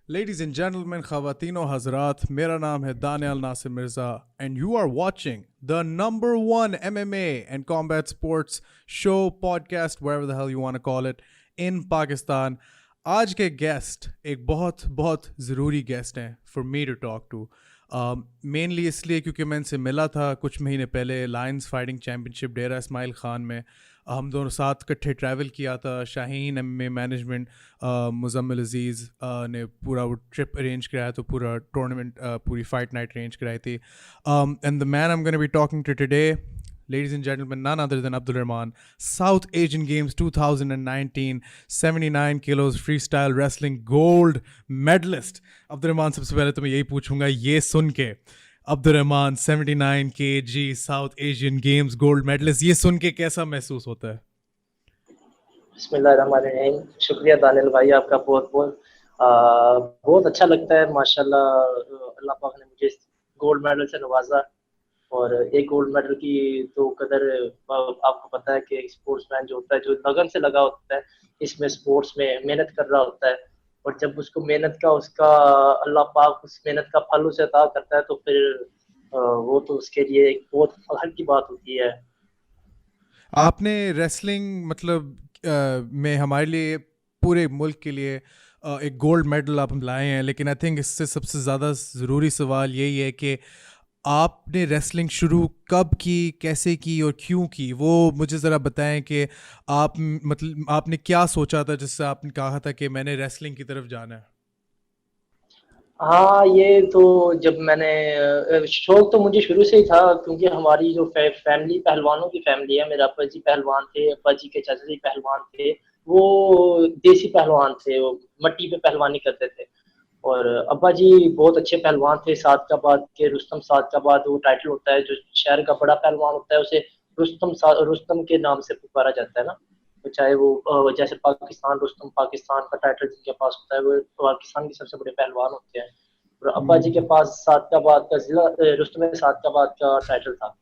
Ladies and gentlemen, Khawatino Hazrat, मेरा नाम है Daniyal Nasir Mirza and you are watching the number one MMA and combat sports show, podcast, wherever the hell you want to call it, in Pakistan. आज के guest एक बहुत बहुत ज़रूरी guest हैं for me to talk to. Mainly इसलिए क्योंकि मैं इनसे मिला था कुछ महीने पहले लायंस फाइटिंग चैम्पियनशिप डेरा इस्माइल ख़ान में. हम दोनों साथ इकट्ठे ट्रैवल किया था. शाहीन एमएमए मैनेजमेंट, मुज़म्मिल अज़ीज़ ने पूरा वो ट्रिप अरेंज कराया, तो पूरा टूर्नामेंट पूरी फाइट नाइट अरेंज कराई थी. And the man I am gonna be talking to today, ladies and gentlemen, none other than Abdul Rahman, South Asian Games 2019, 79 kilos freestyle wrestling gold medalist. Abdul Rahman, सबसे पहले तो मैं यही पूछूंगा, ये सुन के Abdul Rahman 79 kg South Asian Games gold medallist, ये सुन के कैसा महसूस होता है? बिस्मिल्लाहिर्रहमानिर्रहीम। शुक्रिया दानिल भाई, आपका बहुत बहुत बहुत अच्छा लगता है। माशाल्लाह, अल्लाह पाक ने मुझे गोल्ड मेडल से नवाजा, और एक गोल्ड मेडल की तो कदर आपको पता है कि स्पोर्ट्समैन जो होता है, जो लगन से लगा होता है इसमें, स्पोर्ट्स में मेहनत कर रहा होता है, और जब उसको मेहनत का उसका अल्लाह पाक उस मेहनत का फल उसे अता करता है, तो फिर वो तो उसके लिए एक बहुत फख्र की बात होती है। आपने रेसलिंग मतलब में हमारे लिए, पूरे मुल्क के लिए एक गोल्ड मेडल आप लाए हैं, लेकिन आई थिंक इससे सबसे ज़्यादा ज़रूरी सवाल यही है कि आपने रेसलिंग शुरू कब की, कैसे की और क्यों की, वो मुझे ज़रा बताएं कि आप मतलब आपने क्या सोचा था जिससे आपने कहा था कि मैंने रेसलिंग की तरफ जाना है? हाँ, ये तो जब मैंने शौक तो मुझे शुरू से ही था, क्योंकि हमारी जो फैमिली पहलवानों की फैमिली है। मेरे अब्बा जी पहलवान थे, अब्बा जी के चाचा जी पहलवान थे। वो देसी पहलवान थे, वो मट्टी पे पहलवानी करते थे। और अब्बा जी बहुत अच्छे पहलवान थे। सादकाबाद के रुस्तम सादकाबाद वो टाइटल होता है, जो शहर का बड़ा पहलवान होता है उसे रुस्तम के नाम से पुकारा जाता है ना। तो चाहे वो जैसे पाकिस्तान, रुस्तम पाकिस्तान का टाइटल जिनके पास होता है, वो पाकिस्तान के सबसे बड़े पहलवान होते हैं। और अब्बा जी के पास सादकाबाद का जिला रुस्तम सादकाबाद का टाइटल था।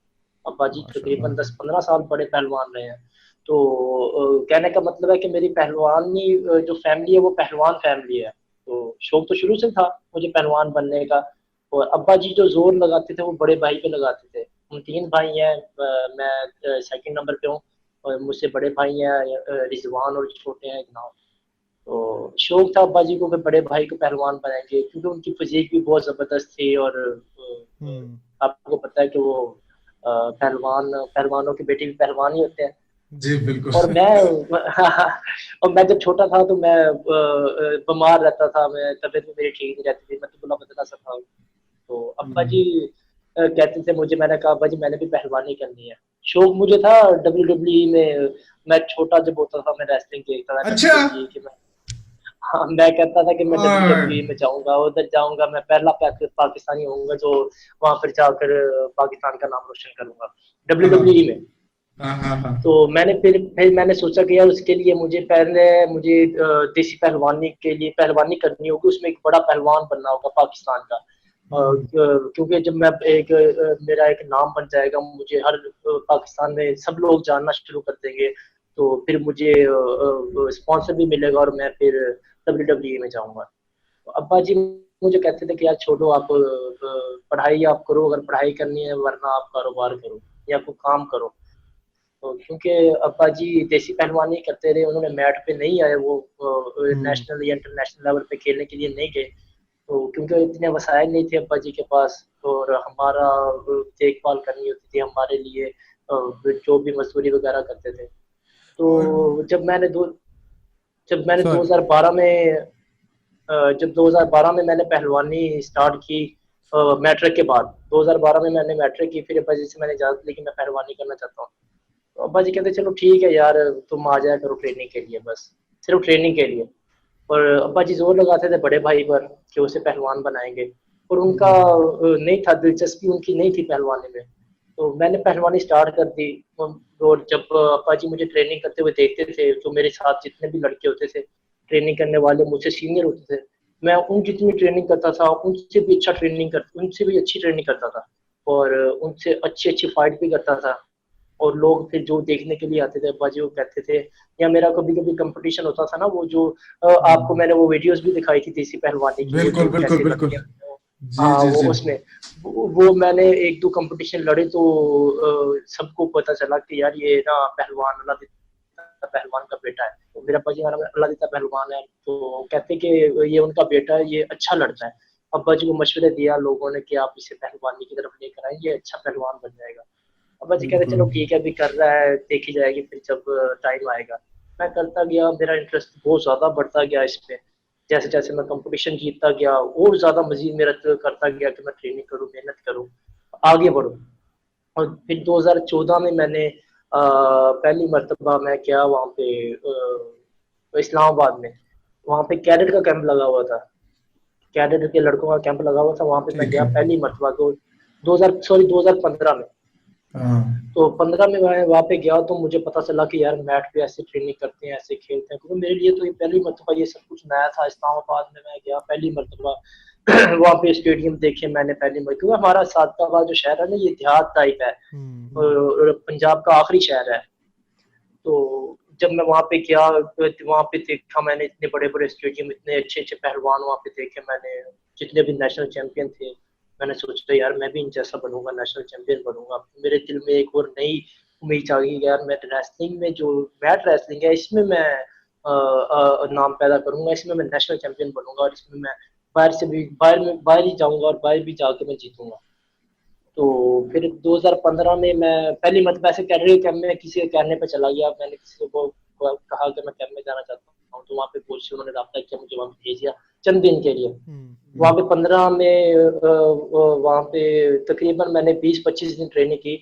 अब्बा जी तकरीबन माशाल्लाह. 10-15 साल बड़े पहलवान रहे हैं। तो कहने का मतलब है कि मेरी पहलवानी जो फैमिली है वो पहलवान फैमिली है। तो शौक तो शुरू से था मुझे पहलवान बनने का। और अब्बा जी जो जोर लगाते थे वो बड़े भाई पे लगाते थे। हम 3 भाई हैं, मैं सेकंड नंबर पे हूँ, और मुझसे बड़े भाई हैं रिजवान, और छोटे हैं इकनाम। तो शौक था अब्बा जी को कि बड़े भाई को पहलवान बनाएंगे, क्योंकि उनकी फिजिक भी बहुत ज़बरदस्त थी। और आपको पता है कि वो पहलवानों के बेटे भी पहलवान ही होते हैं। जी बिल्कुल. और मैं और मैं जब छोटा था तो मैं बीमार रहता था, मैं तबीयत भी मेरी ठीक नहीं रहती थी, मैं दुबला पतला सा था। तो अब्बा जी कहते थे मुझे, मैंने कहा अब्बा जी मैंने भी पहलवानी करनी है। शौक मुझे था WWE में। मैं छोटा जब होता था मैं रेसलिंग देखता था अच्छा. WWE की। मैं हाँ, मैं कहता था कि मैं और WWE में जाऊंगा, उधर जाऊंगा, मैं पहला पाकिस्तानी होऊंगा जो वहां पर जाकर पाकिस्तान का नाम रोशन करूंगा WWE में। हाँ हाँ हाँ. तो मैंने फिर मैंने सोचा कि यार उसके लिए मुझे देसी पहलवानी के लिए पहलवानी करनी होगी, उसमें एक बड़ा पहलवान बनना होगा पाकिस्तान का। क्योंकि जब मैं मेरा एक नाम बन जाएगा, मुझे हर पाकिस्तान में सब लोग जानना शुरू कर देंगे, तो फिर मुझे स्पॉन्सर भी मिलेगा, और मैं फिर WWE में जाऊंगा। तो अब्बा जी मुझे कहते थे कि यार छोड़ो, आप पढ़ाई आप करो, अगर पढ़ाई करनी है, वरना आप कारोबार करो या कोई काम करो। तो क्योंकि अब्बा जी देसी पहलवानी करते रहे, उन्होंने मैट पे नहीं आए, वो नेशनल या इंटरनेशनल लेवल पे खेलने के लिए नहीं गए। तो क्योंकि इतने वसाइल नहीं थे अब्बा जी के पास, और हमारा देखभाल करनी होती थी हमारे लिए, जो भी मजदूरी वगैरह करते थे। और तो जब मैंने सर 2012 में जब 2012 में मैंने पहलवानी स्टार्ट की, मैट्रिक के बाद 2012 में मैंने मैट्रिक की, फिर अब्बा जी से मैंने इजाज़त ली कि मैं पहलवानी करना चाहता हूँ। तो अब्बा जी कहते चलो ठीक है यार, तुम आ जाया करो ट्रेनिंग के लिए, बस सिर्फ ट्रेनिंग के लिए। और अब्बा जी जोर लगाते थे बड़े भाई पर कि उसे पहलवान बनाएंगे, और उनका नहीं था, दिलचस्पी उनकी नहीं थी पहलवानी में। तो मैंने पहलवानी स्टार्ट कर दी। और जब अब्बा जी मुझे ट्रेनिंग करते हुए देखते थे, तो मेरे साथ जितने भी लड़के होते थे ट्रेनिंग करने वाले, मुझसे सीनियर होते थे, मैं उन जितनी ट्रेनिंग करता था उनसे भी अच्छी ट्रेनिंग करता था, और उनसे अच्छी अच्छी फाइट भी करता था। और लोग फिर जो देखने के लिए आते थे अब्बा जी वो कहते थे, या मेरा कभी कभी कंपटीशन होता था ना, वो जो आपको मैंने वो वीडियोस भी दिखाई थी देसी पहलवानी की, वो बिल्कुल जो बिल्कुल कैसे बिल्कुल। करते हैं। जी हाँ जी वो जी। उसमें वो मैंने एक दो कंपटीशन लड़े तो सबको पता चला कि यार ये ना पहलवान अल्लाह पहलवान का बेटा है। तो मेरा अब्बा जी हमारा अल्लाह दीता पहलवान है, तो कहते कि ये उनका बेटा है, ये अच्छा लड़ता है। अब्बा जी को मशवरे दिया लोगों ने कि आप इसे पहलवानी की तरफ लेकर आए, ये अच्छा पहलवान बन जाएगा। अब्बा जी कहते बिल्कुल। चलो ठीक है, अभी कर रहा है, देखी जाएगी फिर जब टाइम आएगा। मैं करता गया, मेरा इंटरेस्ट बहुत ज़्यादा बढ़ता गया इसमें। जैसे जैसे मैं कंपटीशन जीतता गया और ज़्यादा मज़ीद मेरा दिल करता गया कि मैं ट्रेनिंग करूँ, मेहनत करूँ, आगे बढ़ूँ। और फिर 2014 में मैंने पहली मर्तबा मैं गया वहाँ पे इस्लामाबाद में, वहाँ पे कैडेट का कैंप लगा हुआ था। कैडेट के लड़कों का कैंप लगा हुआ था, वहाँ पे मैं ठीक गया है। पहली मर्तबा। तो 2015 में, हाँ। तो 15 में मैं वहाँ पे गया तो मुझे पता चला कि यार मैट पे ऐसे ट्रेनिंग करते हैं, ऐसे खेलते हैं, क्योंकि मेरे लिए तो ये पहली मर्तबा ये सब कुछ नया था। इस्लामाबाद में मैं गया पहली मर्तबा वहाँ पे स्टेडियम देखे मैंने पहली मर्तबा, क्योंकि हमारा सादकाबाद जो शहर है ना, ये देहात टाइप है और पंजाब का आखिरी शहर है। तो जब मैं वहाँ पे गया तो वहाँ पे देखा मैंने इतने बड़े बड़े स्टेडियम, इतने अच्छे अच्छे पहलवान वहाँ पे देखे मैंने, जितने भी नेशनल चैंपियन थे। मैंने सोचा यार मैं भी इन जैसा बनूंगा, नेशनल चैंपियन बनूंगा। मेरे दिल में एक और नई उम्मीद जागी, यार मैं रेसलिंग में, जो मैट रेसलिंग है, इसमें मैं नाम पैदा करूंगा, इसमें मैं नेशनल चैंपियन बनूंगा और इसमें मैं बाहर से भी बाहर ही जाऊंगा और बाहर भी जाके मैं जीतूंगा। तो फिर 2015 में मैं पहली मतलब ऐसे कैडेट कैंप में किसी के कहने पे चला गया। मैंने किसी को कहा कि मैं कैंप में जाना चाहता हूँ, तो वहाँ पे कोच से उन्होंने रब्ता किया, मुझे वहाँ पे भेज दिया चंद दिन के लिए। वहाँ पे 15 में वहाँ पे तकरीबन मैंने 20-25 दिन ट्रेनिंग की।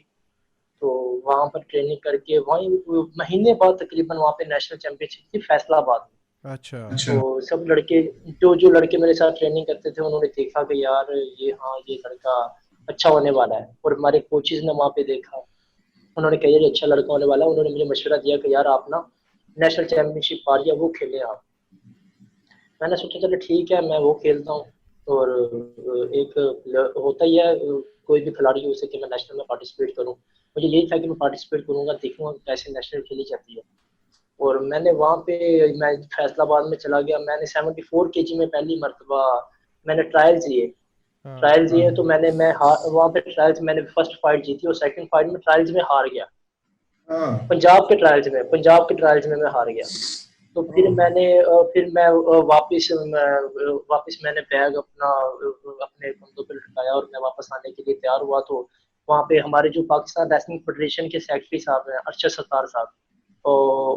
तो वहाँ पर ट्रेनिंग करके वहीं महीने बाद तकरीबन वहाँ पे नेशनल चैंपियनशिप थी फैसलाबाद में। अच्छा। अच्छा। तो सब लड़के, जो जो लड़के मेरे साथ ट्रेनिंग करते थे, उन्होंने देखा कि यार ये, हाँ ये लड़का अच्छा होने वाला है। और हमारे कोचेज ने वहाँ पे देखा, उन्होंने कहा ये अच्छा लड़का होने वाला है। उन्होंने मुझे मशवरा दिया कि यार आप ना नेशनल चैंपियनशिप पा लिया, वो खेले आप। मैंने सोचा चलो ठीक है, मैं वो खेलता हूँ। और एक होता ही है कोई भी खिलाड़ी हो सके मैं नेशनल में पार्टिसिपेट करूँ। मुझे यही था कि मैं पार्टिसिपेट करूंगा, देखूंगा कैसे नेशनल खेली जाती है। और मैंने वहाँ पे, मैं फैसलाबाद में चला गया। मैंने 74 केजी में पहली मर्तबा मैंने ट्रायल्स दिए। हाँ। ट्रायल्स हाँ। दिए तो वहाँ पे ट्रायल्स मैंने फर्स्ट फाइट जीती और सेकंड फाइट में ट्रायल्स में हार गया। हाँ। पंजाब के ट्रायल्स में मैं हार गया। तो फिर ओह। फिर मैं वापस मैंने बैग अपना अपने कंधों पे लटकाया और मैं वापस आने के लिए तैयार हुआ। तो वहाँ पे हमारे जो पाकिस्तान रेसलिंग फेडरेशन के सेक्रेटरी साहब हैं, अरशद सत्तार साहब, तो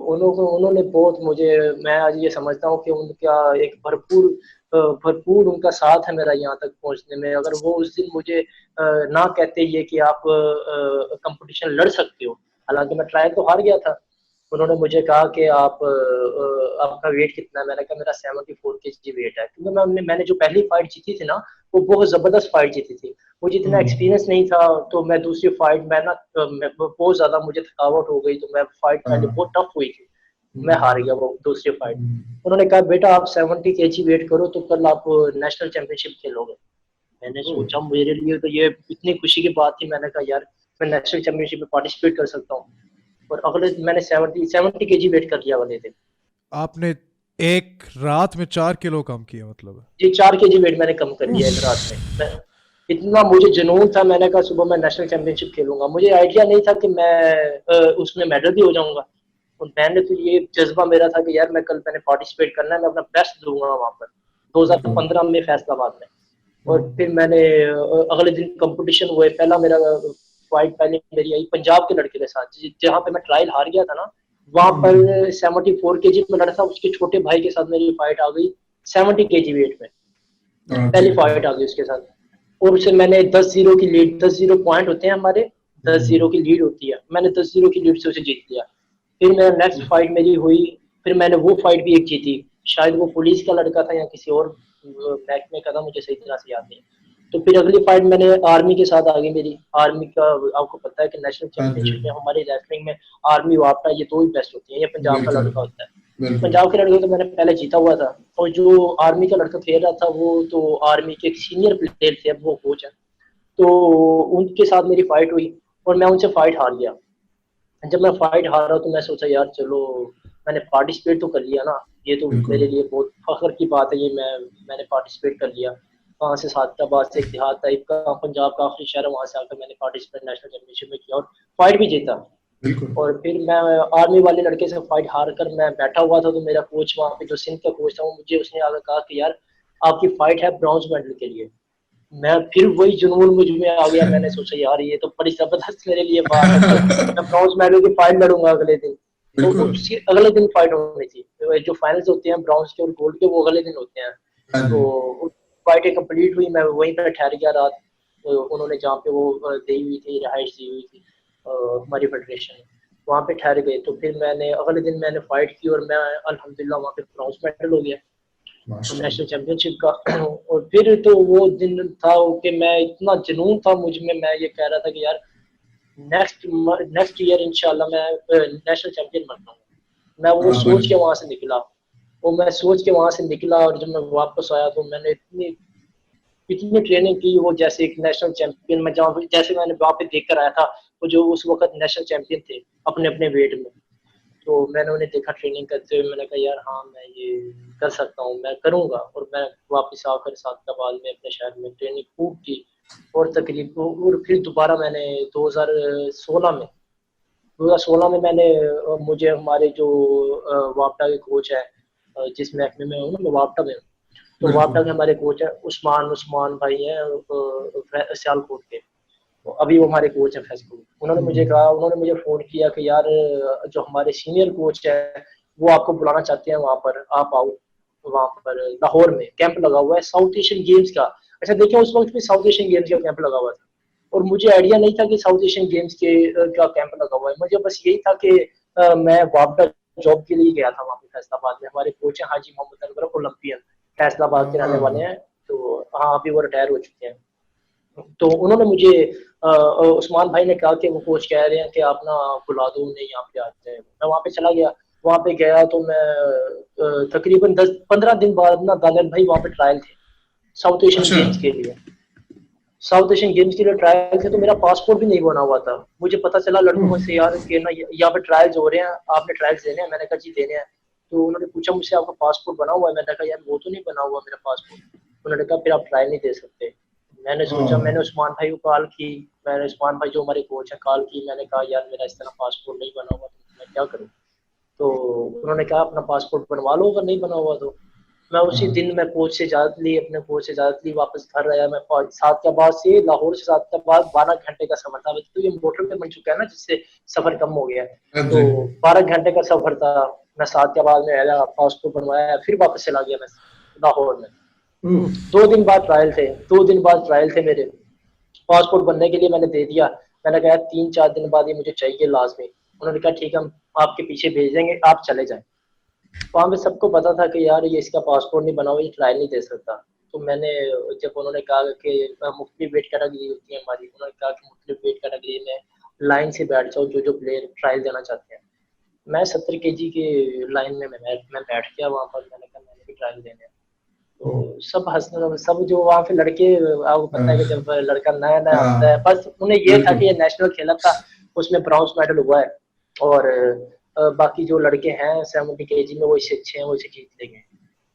उन्होंने बहुत मुझे, मैं आज ये समझता हूँ कि उनका एक भरपूर उनका साथ है मेरा यहाँ तक पहुँचने में। अगर वो उस दिन मुझे ना कहते ये कि आप कंपटीशन लड़ सकते हो, हालांकि मैं ट्रायल तो हार गया था। उन्होंने मुझे कहा कि आपका वेट कितना है। मैंने कहा मेरा 74 केजी वेट है, क्योंकि मैंने जो पहली फाइट जीती थी ना, वो बहुत जबरदस्त फाइट जीती थी। मुझे इतना एक्सपीरियंस नहीं था, तो मैं दूसरी फाइट में ना बहुत ज्यादा मुझे थकावट हो गई, तो मैं फाइट पहले हाँ। बहुत टफ हुई थी, मैं हार गया वो दूसरी फाइट। हम्म। उन्होंने कहा बेटा आप 70 केजी वेट करो तो कल आप नेशनल चैंपियनशिप खेलोगे। मैंने ओह। सोचा मेरे लिए तो ये इतनी खुशी की बात थी। मैंने कहा यार मैं नेशनल चैंपियनशिप में पार्टिसिपेट कर सकता हूँ। और अगले दिन मैंने 70 केजी वेट कर लिया अगले दिन। आपने एक रात में 4 किलो कम किया मतलब? जी 4 केजी वेट मैंने कम कर लिया एक रात में। इतना मुझे जुनून था, मैंने कहा सुबह मैं नेशनल चैंपियनशिप खेलूंगा। मुझे आइडिया नहीं था कि मैं उसमें मेडल भी हो जाऊंगा। और मैंने तो ये जज्बा मेरा था कि यार मैं कल मैंने पार्टिसिपेट करना है, मैं अपना बेस्ट दूंगा वहां पर। बिल्कुल। 2015 में फैसलाबाद में। और फिर मैंने अगले दिन कंपटीशन हुए। पहला मेरा फाइट पहले मेरी आई पंजाब के लड़के के साथ, जहाँ पे मैं ट्रायल हार गया था ना, वहां पर 74 केजी में लड़ा था। उसके छोटे भाई के साथ मेरी फाइट आ गई 70 केजी वेट में, हाँ पहली ठीक है। फाइट आ गई उसके साथ। और उसे मैंने 10-0 की लीड, 10-0 पॉइंट होते हैं हमारे, 10-0 की लीड होती है, मैंने 10-0 की लीड से उसे जीत लिया। फिर मेरा नेक्स्ट फाइट मेरी हुई, फिर मैंने वो फाइट भी एक जीती। शायद वो पुलिस का लड़का था या किसी और महकमे का था, मुझे सही तरह से याद नहीं। तो फिर अगली फाइट मैंने आर्मी के साथ आ गई मेरी। आर्मी का आपको पता है कि नेशनल हाँ जी। चैंपियनशिप में हमारे रेसलिंग में आर्मी वापटा ये दो ही बेस्ट होती है। ये पंजाब का बिल्कुल लड़का होता है। बिल्कुल। पंजाब के लड़के तो मैंने पहले जीता हुआ था। और जो आर्मी का लड़का खेल रहा था वो तो आर्मी के एक सीनियर प्लेयर थे, अब वो कोच है। तो उनके साथ मेरी फाइट हुई और मैं उनसे फाइट हार गया। जब मैं फाइट हारा तो मैं सोचा यार चलो मैंने पार्टिसिपेट तो कर लिया ना, ये तो बिल्कुल। मेरे लिए बहुत फख्र की बात है, ये मैंने पार्टिसिपेट कर लिया। वहाँ से सादकाबाद से एक देहात टाइप का पंजाब का आखिरी शहर है, वहाँ से आकर मैंने पार्टिसिपेट नेशनल चैंपियनशिप में किया और फाइट भी जीता। बिल्कुल। और फिर मैं आर्मी वाले लड़के से फाइट हार कर मैं बैठा हुआ था, तो मेरा कोच वहाँ पे जो सिंध का कोच था वो मुझे उसने आकर कहा कि यार आपकी फाइट है ब्रॉन्ज मेडल के लिए। मैं फिर वही जुनून मुझ में आ गया, मैंने सोचा यार ये तो बड़ी जबरदस्त मेरे लिए बात है कि मैं ब्रॉन्ज मेडल की फाइट लड़ूंगा अगले दिन। तो बिल्कुल। उसकी अगले दिन फाइट होनी थी, तो जो फाइनल्स होते हैं ब्रॉन्ज के और गोल्ड के वो अगले दिन होते हैं। हाँ जी। तो फाइट कंप्लीट हुई, मैं वहीं पर ठहर गया रात। तो उन्होंने जहाँ पे वो दी हुई थी, रिहाइश दी हुई थी हमारी फेडरेशन ने, वहाँ पे ठहर गए। तो फिर मैंने अगले दिन मैंने फाइट की और मैं अल्हम्दुलिल्लाह वहाँ पे ब्रॉन्ज मेडल हो गया माशाल्लाह। नेशनल चैंपियनशिप का। और फिर तो वो दिन था कि मैं इतना जुनून था मुझ में, मैं ये कह रहा था कि यार नेक्स्ट नेक्स्ट ईयर इंशाल्लाह मैं नेशनल चैंपियन बनूंगा। मैं वो हाँ सोच के बिल्कुल। वहां से निकला, वो मैं सोच के वहां से निकला। और जब मैं वापस आया तो मैंने इतनी इतनी ट्रेनिंग की, वो जैसे एक नेशनल चैंपियन मैं जहाँ जैसे मैंने वहाँ पे देख कर आया था, वो जो उस वक्त नेशनल चैंपियन थे अपने अपने वेट में। तो मैंने उन्हें देखा ट्रेनिंग करते हुए, मैंने कहा यार हाँ मैं ये कर सकता हूँ, मैं करूँगा। और मैं वापस आकर सादकाबाद में अपने शहर में ट्रेनिंग खूब की। और तकरीब और फिर दोबारा मैंने 2016 में 2016 में मैंने मुझे हमारे जो वापडा के कोच है, जिस महकमे में हूँ ना मैं वापडा में हूँ, तो वापडा बिल्कुल। के हमारे कोच है उस्मान उस्मान भाई हैं सियालकोट के। तो अभी वो हमारे कोच हैं फैसलू। उन्होंने मुझे कहा, उन्होंने मुझे फ़ोन किया कि यार जो हमारे सीनियर कोच है वो आपको बुलाना चाहते हैं वहाँ पर, आप आओ। वहाँ पर लाहौर में कैंप लगा हुआ है साउथ एशियन गेम्स का। अच्छा देखिए उस वक्त भी साउथ एशियन गेम्स का कैंप लगा हुआ था, और मुझे आइडिया नहीं था कि साउथ एशियन गेम्स के का कैंप लगा हुआ है। मुझे बस यही था कि मैं वापडा जॉब के लिए गया था वहाँ पे फैसलाबाद में। हमारे कोच हैं हाजी मोहम्मद अनवर, ओलंपियन, फैसलाबाद के रहने वाले हाँ। हैं। तो हाँ अभी वो रिटायर हो चुके हैं। तो उन्होंने मुझे उस्मान भाई ने कहा कि वो कोच कह रहे हैं कि आप ना बुला दो उन्हें यहाँ पे आते हैं। मैं वहाँ पे चला गया। वहाँ पे गया तो मैं तकरीबन 10-15 दिन बाद ना दानियल भाई वहाँ पे ट्रायल थे साउथ एशियन अच्छा। गेम्स के लिए। साउथ एशियन गेम्स के लिए ट्रायल थे, तो मेरा पासपोर्ट भी नहीं बना हुआ था। मुझे पता चला लड़कों ओह, से यार कि ना यहाँ पे ट्रायल्स हो रहे हैं, आपने ट्रायल्स देने हैं। मैंने कहा जी देने हैं। तो उन्होंने पूछा मुझसे आपका पासपोर्ट बना हुआ है? मैंने कहा यार वो तो नहीं बना हुआ मेरा पासपोर्ट। उन्होंने कहा फिर आप ट्रायल नहीं दे सकते। मैंने सोचा, हाँ। मैंने उस्मान भाई को कॉल की, मैंने उस्मान भाई जो हमारे कोच हैं कॉल की, मैंने कहा यार मेरा इस तरह पासपोर्ट नहीं बना हुआ तो मैं क्या करूँ। तो उन्होंने कहा अपना पासपोर्ट बनवा लो अगर नहीं बना हुआ तो। मैं उसी हाँ। दिन मैं कोच से इजाजत ली, अपने कोच से इजाजत ली, वापस घर आया। मैं सादकाबाद से, लाहौर से सादकाबाद 12 घंटे का सफर था। वैसे तो ये मोटर पे बन चुका है ना जिससे सफर कम हो गया है। हाँ तो जी। 12 घंटे का सफर था। मैं सादकाबाद में आया, पासपोर्ट बनवाया, फिर वापस चला गया मैं लाहौर में। ओह, 2 दिन बाद ट्रायल थे, 2 दिन बाद ट्रायल थे मेरे। पासपोर्ट बनने के लिए मैंने दे दिया। मैंने कहा 3-4 दिन बाद ये मुझे चाहिए लाजमी। उन्होंने कहा ठीक है हम आपके पीछे भेज देंगे, आप चले जाएं। वहाँ पे सबको पता था कि यार ये इसका पासपोर्ट नहीं बना हुआ, ये ट्रायल नहीं दे सकता। तो मैंने, जब उन्होंने कहा कि मुख्तलिफ वेट कैटेगरी होती है हमारी, उन्होंने कहा कि मुख्तलिफ वेट कैटेगरी में लाइन से बैठ जाओ जो जो प्लेयर ट्रायल देना चाहते हैं। मैं 70 kg के लाइन में मैं बैठ गया वहाँ पर। मैंने कहा मैंने भी ट्रायल देने हैं। ओह, तो सब हंसने, सब जो वहाँ पे लड़के, आपको पता है कि हाँ। जब लड़का नया नया आता है, हाँ, बस उन्हें ये था कि बिल्कुल। ये नेशनल खेला था, उसमें ब्रॉन्ज मेडल हुआ है। और बाकी जो लड़के हैं 70 kg में वो इससे अच्छे हैं, वो इसे जीत लेंगे।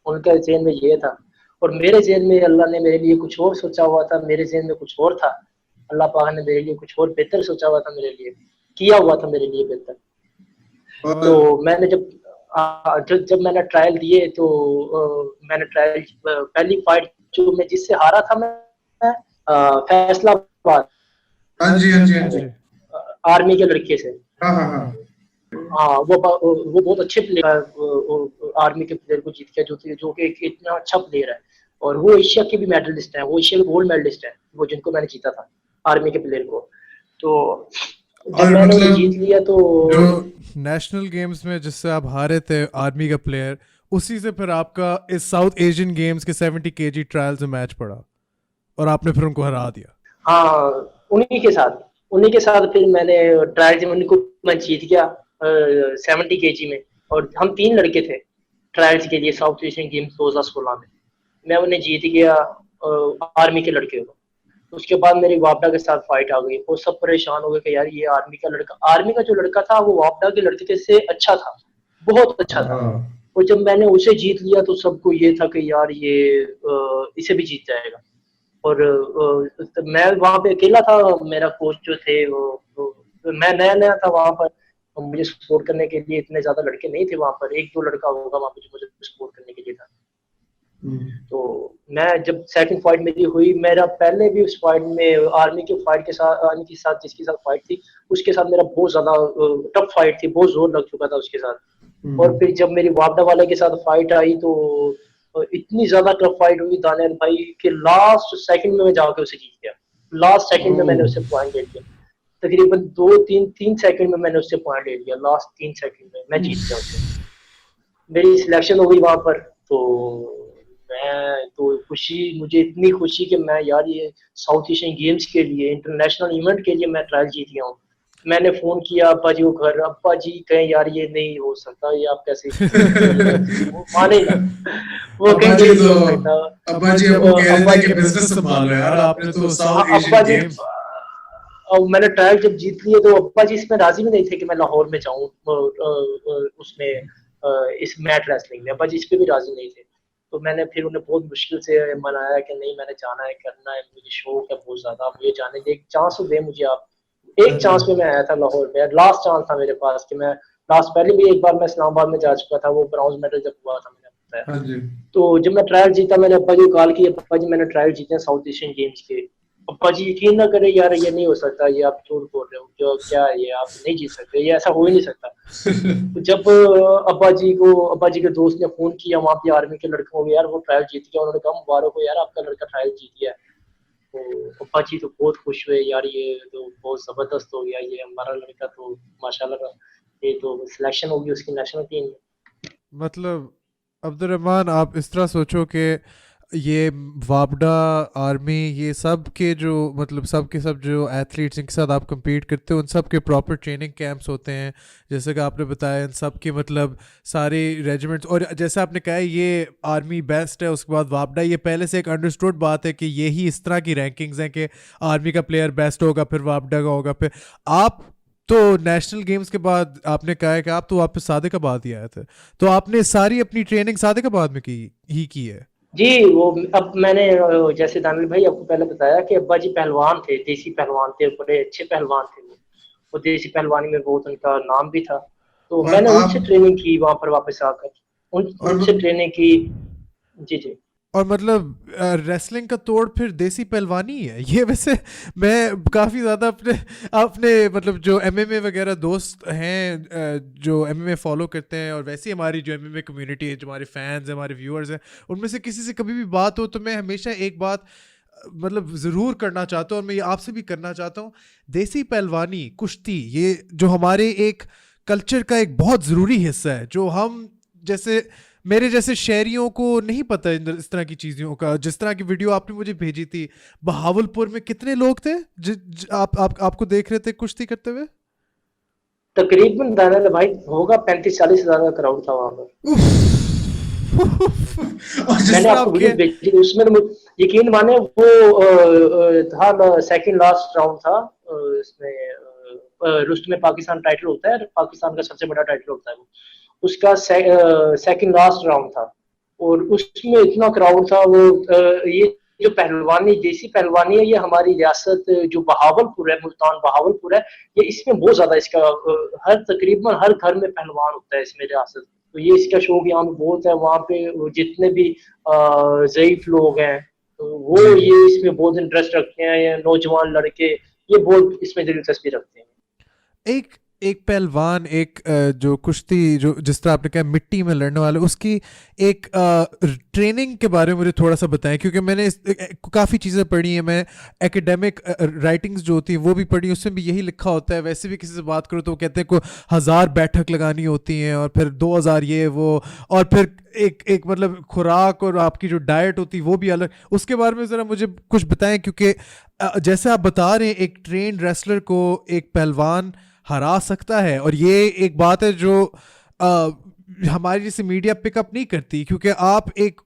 उनके ज़हन में ये था। और मेरे ज़हन में अल्लाह ने मेरे लिए कुछ और सोचा हुआ था, मेरे ज़हन में कुछ और था। अल्लाह पाक ने मेरे लिए कुछ और बेहतर सोचा हुआ था, मेरे लिए किया हुआ था मेरे लिए बेहतर। तो और मैंने जब मैंने ट्रायल दिए तो मैंने ट्रायल पहली फाइट जो मैं जिससे हारा था मैं फैसलाबाद हाँ जी, हाँ जी, हाँ जी। आर्मी के लड़के से। हाँ, हाँ, हाँ। हाँ वो बहुत अच्छे प्लेयर, आर्मी के प्लेयर को जीत गया, जो कि एक इतना अच्छा प्लेयर है। और वो एशिया के भी मेडलिस्ट हैं, वो एशिया के गोल्ड मेडलिस्ट हैं, वो जिनको मैंने जीता था आर्मी के प्लेयर को। तो जब और मैंने उन्हें जीत मतलब लिया तो जो नेशनल गेम्स में जिससे आप हारे थे आर्मी का प्लेयर, उसी से फिर आपका इस साउथ एशियन गेम्स के 70 kg ट्रायल से मैच पड़ा और आपने फिर उनको हरा दिया। हाँ उन्हीं के साथ फिर मैंने ट्रायल जब उनको मैं जीत गया 70 kg में। और हम 3 लड़के थे ट्रायल्स के लिए साउथ एशियन गेम्स 2016 में। मैं उन्हें जीत गया, आर्मी के लड़के को। उसके बाद मेरी वापडा के साथ फाइट आ गई, वो सब परेशान हो गए कि यार ये आर्मी का जो लड़का था वो वापडा के लड़के से अच्छा था, बहुत अच्छा था। हाँ और जब मैंने उसे जीत लिया तो सबको ये था कि यार ये इसे भी जीत जाएगा। और तो मैं वहाँ पे अकेला था, मेरा कोच जो थे मैं नया नया था वहाँ पर, और मुझे सपोर्ट करने के लिए इतने ज्यादा लड़के नहीं थे वहाँ पर, एक दो लड़का होगा वहाँ पे जो मुझे सपोर्ट करने के लिए था। तो मैं जब सेकंड फाइट मेरी हुई, मेरा पहले भी उस फाइट में आर्मी के साथ जिसके साथ फाइट थी उसके साथ मेरा बहुत ज्यादा टफ फाइट थी, बहुत जोर लग चुका था उसके साथ। और फिर जब मेरी वापडा वाले के साथ फाइट आई तो इतनी ज्यादा टफ फाइट हुई दानियल भाई कि लास्ट सेकंड में मैं जाके उसे जीत गया। लास्ट सेकंड में मैंने उससे पॉइंट ले लिया, तकरीबन दो तीन तीन सेकंड में मैंने उससे पॉइंट ले लिया, लास्ट 3 सेकंड में मैं जीत गया उसे। मेरी सिलेक्शन हो गई वहां पर। तो मैं तो मुझे इतनी खुशी कि मैं यार ये साउथ एशियन गेम्स के लिए इंटरनेशनल इवेंट के लिए मैं ट्रायल जीत गया हूँ। मैंने फोन किया अब्बा जी को घर, अब्बा जी कहें यार ये नहीं हो सकता, ये आप कैसे वो माने ना, वो अब्बा कहेंगे जी नहीं तो हो सकता। अब्बा जी आपको कह रहे अब्बा थे जी कि बिजनेस संभालो यार, आपने तो हाँ साउथ अब्बा एशियन जी, गेम्स। और मैंने ट्रायल जब जीत लिए तो अब्बा जी इसमें राजी भी नहीं थे कि मैं लाहौर में जाऊँ उसमें इस मैट रेसलिंग में, अब्बा जी इस पे भी राजी नहीं थे। तो मैंने फिर उन्हें बहुत मुश्किल से मनाया कि नहीं मैंने जाना है, करना है, मुझे शौक है बहुत ज्यादा, मुझे जाने दे, एक चांस तो दे मुझे आप। हाँ एक जी चांस में मैं आया था लाहौर में, लास्ट चांस था मेरे पास कि मैं लास्ट, पहले भी एक बार मैं इस्लामाबाद में जा चुका था, वो ब्रॉन्ज मेडल जब हुआ था मैंने बताया। हाँ जी। तो जब मैं ट्रायल जीता मैंने अब्बा जी को कॉल किया, अब्बा जी मैंने ट्रायल जीते हैं साउथ एशियन गेम्स के। अब्बा जी यकीन ना करे यार ये नहीं हो सकता, ये आप झूठ बोल रहे हो, जो क्या है ये आप नहीं जीत सकते, ये ऐसा हो ही नहीं सकता। तो जब अब्बा जी के दोस्त ने फोन किया वहाँ पे आर्मी के लड़कों को, यार वो ट्रायल जीत गया, उन्होंने कहा मुबारक हो यार आपका लड़का ट्रायल जीत गया। तो अब्बा जी तो बहुत खुश हुए, यार ये तो बहुत जबरदस्त हो गया, ये हमारा लड़का तो माशाल्लाह, ये तो सिलेक्शन होगी उसकी नेशनल टीम में। मतलब अब्दुर्रहमान, आप इस तरह सोचो कि ये वापडा, आर्मी, ये सब के जो मतलब सब के सब जो एथलीट्स जिनके साथ आप compete करते हो उन सब के प्रॉपर ट्रेनिंग कैंप्स होते हैं, जैसे कि आपने बताया इन सब के मतलब सारे रेजिमेंट्स, और जैसे आपने कहा ये आर्मी बेस्ट है, उसके बाद वापडा, ये पहले से एक अंडरस्टूड बात है कि यही इस तरह की रैंकिंग्स हैं कि आर्मी का प्लेयर बेस्ट होगा, फिर वापडा का होगा, फिर आप तो नेशनल गेम्स के बाद आपने कहा है कि आप तो वापस सादिकाबाद ही आए थे, तो आपने सारी अपनी ट्रेनिंग सादिकाबाद में की है। जी वो अब मैंने जैसे दानिल भाई आपको पहले बताया कि अब्बा जी पहलवान थे, देसी पहलवान थे, बड़े अच्छे पहलवान थे वो देसी पहलवानी में बहुत उनका नाम भी था। तो और मैंने उनसे आप ट्रेनिंग की वहां पर वापस आकर, और उनसे ट्रेनिंग की। जी जी। और मतलब रेसलिंग का तोड़ फिर देसी पहलवानी है ये वैसे। मैं काफ़ी ज़्यादा अपने अपने मतलब जो एमएमए वगैरह दोस्त हैं जो एमएमए फॉलो करते हैं, और वैसे ही हमारी जो एमएमए कम्युनिटी है, जो हमारे फैंस हैं, हमारे व्यूअर्स हैं, उनमें से किसी से कभी भी बात हो तो मैं हमेशा एक बात मतलब ज़रूर करना चाहता हूँ, और मैं ये आपसे भी करना चाहता हूँ। देसी पहलवानी, कुश्ती, ये जो हमारे एक कल्चर का एक बहुत ज़रूरी हिस्सा है, जो हम जैसे मेरे जैसे शहरियों को नहीं पता इस तरह की चीज़ों का। जिस तरह की वीडियो आपने मुझे भेजी थी, बहावलपुर में कितने लोग थे आपको देख रहे थे कुश्ती करते हुए? तकरीबन दानिल भाई होगा 35-40 हजार का क्राउड था वहां पर। और जिस मैंने तरह आपको वीडियो आपके भेजी थी, उसमें तो यकीन माने वो था सेकंड लास्ट राउंड था, इसमें रुस्त में पाकिस्तान टाइटल होता है, पाकिस्तान का सबसे बड़ा टाइटल होता है वो, उसका सेकंड लास्ट राउंड था। और उसमें इतना क्राउड था, वो ये जो पहलवानी, देसी पहलवानी है, ये हमारी रियासत जो बहावलपुर है, मुल्तान बहावलपुर है, ये इसमें बहुत ज्यादा इसका हर तकरीबन हर घर में पहलवान होता है इसमें रियासत। तो ये इसका शौक यहाँ पे बहुत है, वहाँ पे जितने भी ज़ईफ लोग हैं तो वो जी ये इसमें बहुत इंटरेस्ट रखते हैं, ये नौजवान लड़के ये बहुत इसमें दिलचस्पी रखते हैं। एक एक पहलवान, एक जो कुश्ती, जो जिस तरह आपने कहा मिट्टी में लड़ने वाले, उसकी एक ट्रेनिंग के बारे में मुझे थोड़ा सा बताएं, क्योंकि मैंने काफ़ी चीज़ें पढ़ी हैं, मैं एकेडमिक राइटिंग्स जो होती हैं वो भी पढ़ी, उसमें भी यही लिखा होता है। वैसे भी किसी से बात करो तो वो कहते हैं को 1000 बैठक लगानी होती हैं, और फिर 2000 ये वो, और फिर एक एक मतलब खुराक और आपकी जो डाइट होती है वो भी अलग। उसके बारे में ज़रा मुझे कुछ बताएं, क्योंकि जैसे आप बता रहे हैं एक ट्रेंड रेसलर को एक पहलवान हरा सकता है, और ये एक बात है जो हमारी जैसे मीडिया पिकअप नहीं करती, क्योंकि आप एक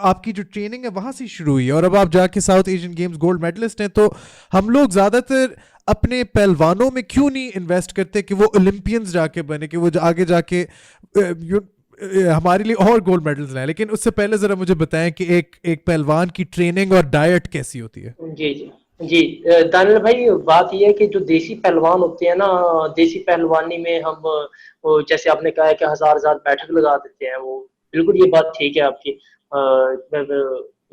आपकी जो ट्रेनिंग है वहां से शुरू हुई है और अब आप जाके South Asian Games gold medallist हैं, तो हम लोग ज्यादातर अपने पहलवानों में क्यों नहीं इन्वेस्ट करते कि वो ओलंपियंस जाके बने, कि वो आगे जाके हमारे लिए और गोल्ड मेडल्स लाए। लेकिन उससे पहले जरा मुझे बताएं कि एक पहलवान की ट्रेनिंग और डाइट कैसी होती है। जी जी जी। दानियल भाई, बात यह है कि जो देसी पहलवान होते हैं ना, देसी पहलवानी में हम जैसे आपने कहा है कि हजार हजार बैठक लगा देते हैं, वो बिल्कुल ये बात ठीक है आपकी।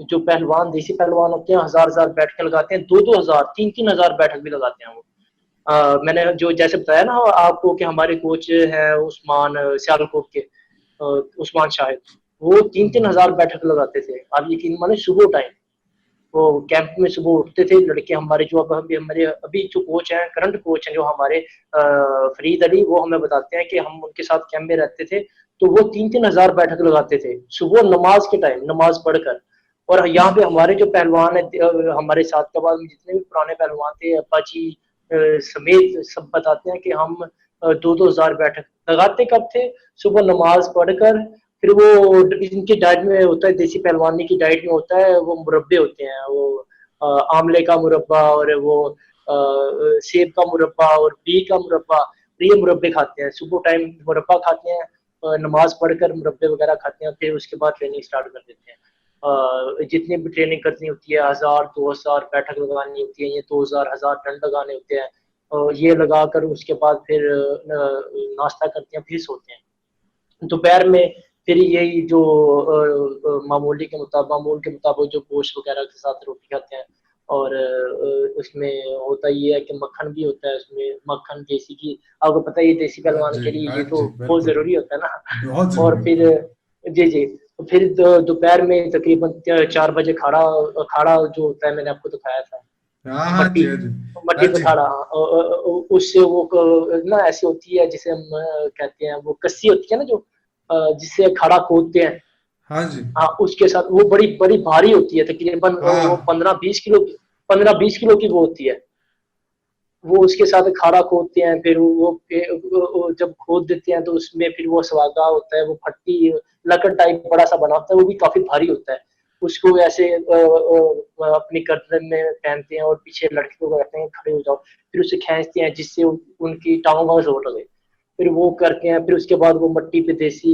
जो पहलवान देसी पहलवान होते हैं हजार हजार बैठकें लगाते हैं, दो दो हजार, तीन तीन हजार बैठक भी लगाते हैं वो। मैंने जो जैसे बताया ना आपको कि हमारे कोच हैं उस्मान, सियालकोट के उस्मान शाहिद, वो तीन तीन हजार बैठक लगाते थे। आप यकीन माने, सुबह टाइम वो कैंप में सुबह उठते थे लड़के हमारे, जो अब अभी हमारे अभी जो कोच हैं, करंट कोच हैं जो हमारे फरीद अली, वो हमें बताते हैं कि हम उनके साथ कैंप में रहते थे, तो वो तीन तीन हजार बैठक लगाते थे सुबह नमाज के टाइम, नमाज पढ़कर। और यहाँ पे हमारे जो पहलवान है, हमारे साथ के बाद में जितने भी पुराने पहलवान थे, अब्बा जी समेत, सब बताते हैं कि हम दो दो हजार बैठक लगाते कब थे, सुबह नमाज पढ़कर। फिर वो इनकी डाइट में होता है, देसी पहलवानी की डाइट में होता है, वो मुरब्बे होते हैं, वो आमले का मुरब्बा और वो सेब का मुरब्बा और बी का मुरब्बा, तो ये मुरब्बे खाते हैं सुबह टाइम, मुरब्बा खाते हैं, नमाज पढ़कर मुरब्बे वगैरह खाते हैं, फिर उसके बाद ट्रेनिंग स्टार्ट कर देते हैं। जितनी भी ट्रेनिंग करनी होती है, हजार दो हजार बैठक लगानी होती है, ये 2000 हजार टन लगाने होते हैं, ये लगाकर उसके बाद फिर नाश्ता करते हैं, फिर सोते हैं। दोपहर में फिर यही जो मामूल के मुताबिक जो गोश्त वगैरह के साथ रोटी खाते हैं। और उसमें होता ये है कि मक्खन भी होता है, उसमें मक्खन देसी की, आपको पता है ये देसी हाँ पहलवान जी, के लिए हाँ ये तो जी, बहुत बिल्कुल जरूरी होता है ना। बहुत और जरूरी फिर होता है। जी जी, तो फिर दोपहर में तकरीबन 4 बजे खाड़ा, खाड़ा जो होता है मैंने आपको दिखाया था, हाँ हाँ मट्टी, जी, हाँ जी, मट्टी हाँ पे जी, खड़ा, उससे वो ना ऐसी होती है जिसे हम कहते हैं, वो कस्सी होती है ना जो जिससे खड़ा खोदते हैं। हाँ जी, हाँ, उसके साथ वो बड़ी बड़ी भारी होती है, तकरीबन वो हाँ 15-20 किलो की, 15-20 किलो की वो होती है। वो उसके साथ खाड़ा खोदते हैं, फिर वो जब खोद देते हैं तो उसमें फिर वो स्वागा होता है, वो फट्टी लकड़ टाइप बड़ा सा बना होता है, वो भी काफी भारी होता है। उसको ऐसे अपनी गर्दन में पहनते हैं और पीछे लड़के को कहते हैं खड़े हो जाओ, फिर उसे खींचते हैं जिससे उनकी टांगों में जोर लगे। फिर वो करते हैं, फिर उसके बाद वो मट्टी पे देसी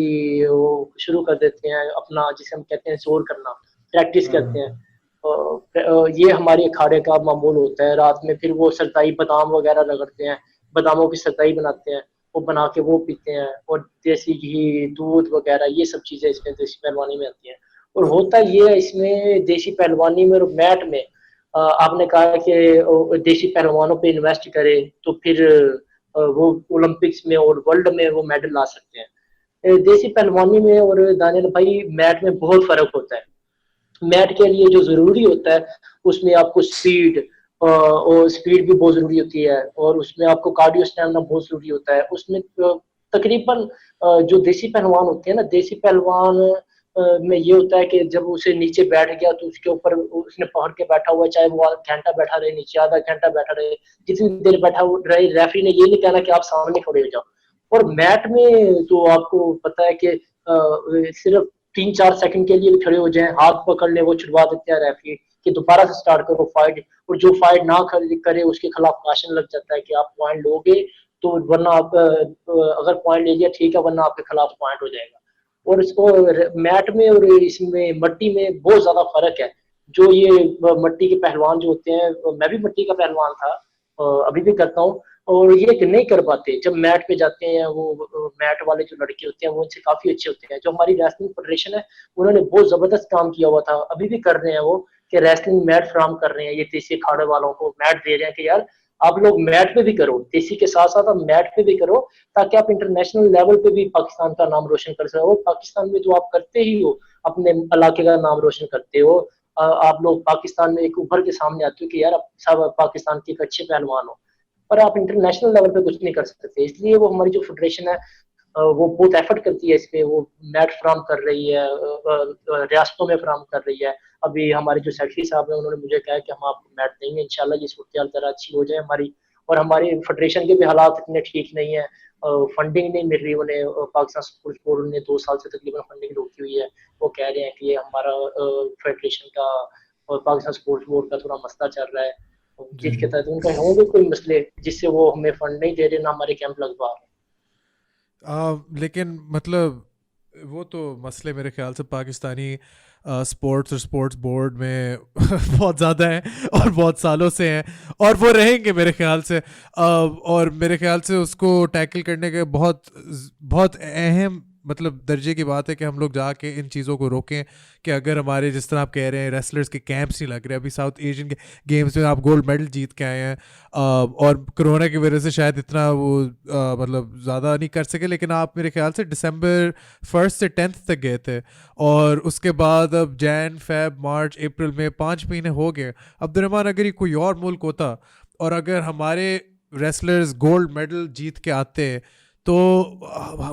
वो शुरू कर देते हैं अपना, जिसे हम कहते हैं जोर करना, प्रैक्टिस करते हैं। हाँ ये हमारे अखाड़े का मामूल होता है। रात में फिर वो सरताई बादाम वगैरह रगड़ते हैं, बादामों की सरताई बनाते हैं, वो बना के वो पीते हैं, और देसी घी दूध वगैरह ये सब चीजें इसमें देसी पहलवानी में आती हैं। और तो होता ये है इसमें देसी पहलवानी में और मैट में, आपने कहा है कि देसी पहलवानों पे इन्वेस्ट करे तो फिर वो ओलंपिक्स में और वर्ल्ड में वो मेडल ला सकते हैं। देसी पहलवानी में और दानियल भाई मैट में बहुत फर्क होता है। मैट के लिए जो जरूरी होता है उसमें आपको स्पीड, और स्पीड भी बहुत जरूरी होती है, और उसमें आपको कार्डियो स्टैमिना बहुत जरूरी होता है। उसमें तकरीबन जो देसी पहलवान होते हैं ना, देसी पहलवान में ये होता है कि जब उसे नीचे बैठ गया तो उसके ऊपर उसने पकड़ के बैठा हुआ है, चाहे वो घंटा बैठा रहे नीचे, आधा घंटा बैठा रहे, जितनी देर बैठा रहे, रेफरी ने ये नहीं कहना कि आप सामने खड़े हो जाओ। और मैट में तो आपको पता है कि सिर्फ 3-4 सेकंड के लिए भी खड़े हो जाएं, हाथ पकड़ ले, वो छुड़वा देते हैं रेफरी कि दोबारा से स्टार्ट करो फाइट। और जो फाइट ना करे उसके खिलाफ काशन लग जाता है कि आप पॉइंट लोगे तो, वरना आप अगर पॉइंट ले लिया ठीक है, वरना आपके खिलाफ पॉइंट हो जाएगा। और इसको मैट में और इसमें मट्टी में बहुत ज्यादा फर्क है। जो ये मट्टी के पहलवान जो होते हैं, मैं भी मट्टी का पहलवान था, अभी भी करता हूँ, और ये नहीं कर पाते जब मैट पे जाते हैं। वो मैट वाले जो लड़के होते हैं वो इनसे काफी अच्छे होते हैं। जो हमारी रेसलिंग फेडरेशन है, उन्होंने बहुत जबरदस्त काम किया हुआ था, अभी भी कर रहे हैं वो, कि रेसलिंग मैट फ्राहम कर रहे हैं, ये देसी अखाड़े वालों को मैट दे रहे हैं कि यार आप लोग मैट पे भी करो, देसी के साथ साथ आप मैट पे भी करो, ताकि आप इंटरनेशनल लेवल पे भी पाकिस्तान का नाम रोशन कर सको। और पाकिस्तान में जो आप करते ही हो, अपने इलाके का नाम रोशन करते हो, आप लोग पाकिस्तान में एक उभर के सामने आते हो कि यार आप सब पाकिस्तान के एक अच्छे पहलवान हो, पर आप इंटरनेशनल लेवल पे कुछ नहीं कर सकते। इसलिए वो हमारी जो फेडरेशन है वो बहुत एफर्ट करती है इस पे, वो मैट फ्राहम कर रही है, रियासतों में फ्राहम कर रही है। अभी हमारे जो सेक्रेटरी साहब हैं उन्होंने मुझे कहा कि हम आपको मैट देंगे इंशाल्लाह, ये सूरत जरा अच्छी हो जाए हमारी, और हमारी फेडरेशन के भी हालात इतने ठीक नहीं है, फंडिंग नहीं मिल रही उन्हें। पाकिस्तान स्पोर्ट्स बोर्ड ने 2 साल से तकरीबन फंडिंग रोकी हुई है। वो कह रहे हैं कि ये हमारा फेडरेशन का और पाकिस्तान स्पोर्ट्स बोर्ड का थोड़ा मसला चल रहा है, जिसके तहत उनका होंगे कोई मसले जिससे वो हमें फंड नहीं दे रहे, ना हमारे कैंप लगवा रहे। लेकिन मतलब वो तो मसले मेरे ख्याल से पाकिस्तानी स्पोर्ट्स और स्पोर्ट्स बोर्ड में बहुत ज़्यादा हैं और बहुत सालों से हैं और वो रहेंगे मेरे ख्याल से। और मेरे ख्याल से उसको टैकल करने के बहुत बहुत अहम मतलब दर्जे की बात है कि हम लोग जाके इन चीज़ों को रोकें कि अगर हमारे जिस तरह आप कह रहे हैं रेसलर्स के कैंप्स नहीं लग रहे, अभी साउथ एशियन के गेम्स में आप गोल्ड मेडल जीत के आए हैं और कोरोना की वजह से शायद इतना वो मतलब ज़्यादा नहीं कर सके, लेकिन आप मेरे ख्याल से दिसंबर 1 से 10 तक गए थे और उसके बाद अब जैन फेब मार्च अप्रैल में 5 महीने हो गए। अब्दुर्रहमान, अगर ये कोई और मुल्क होता और अगर हमारे रेसलर्स गोल्ड मेडल जीत के आते तो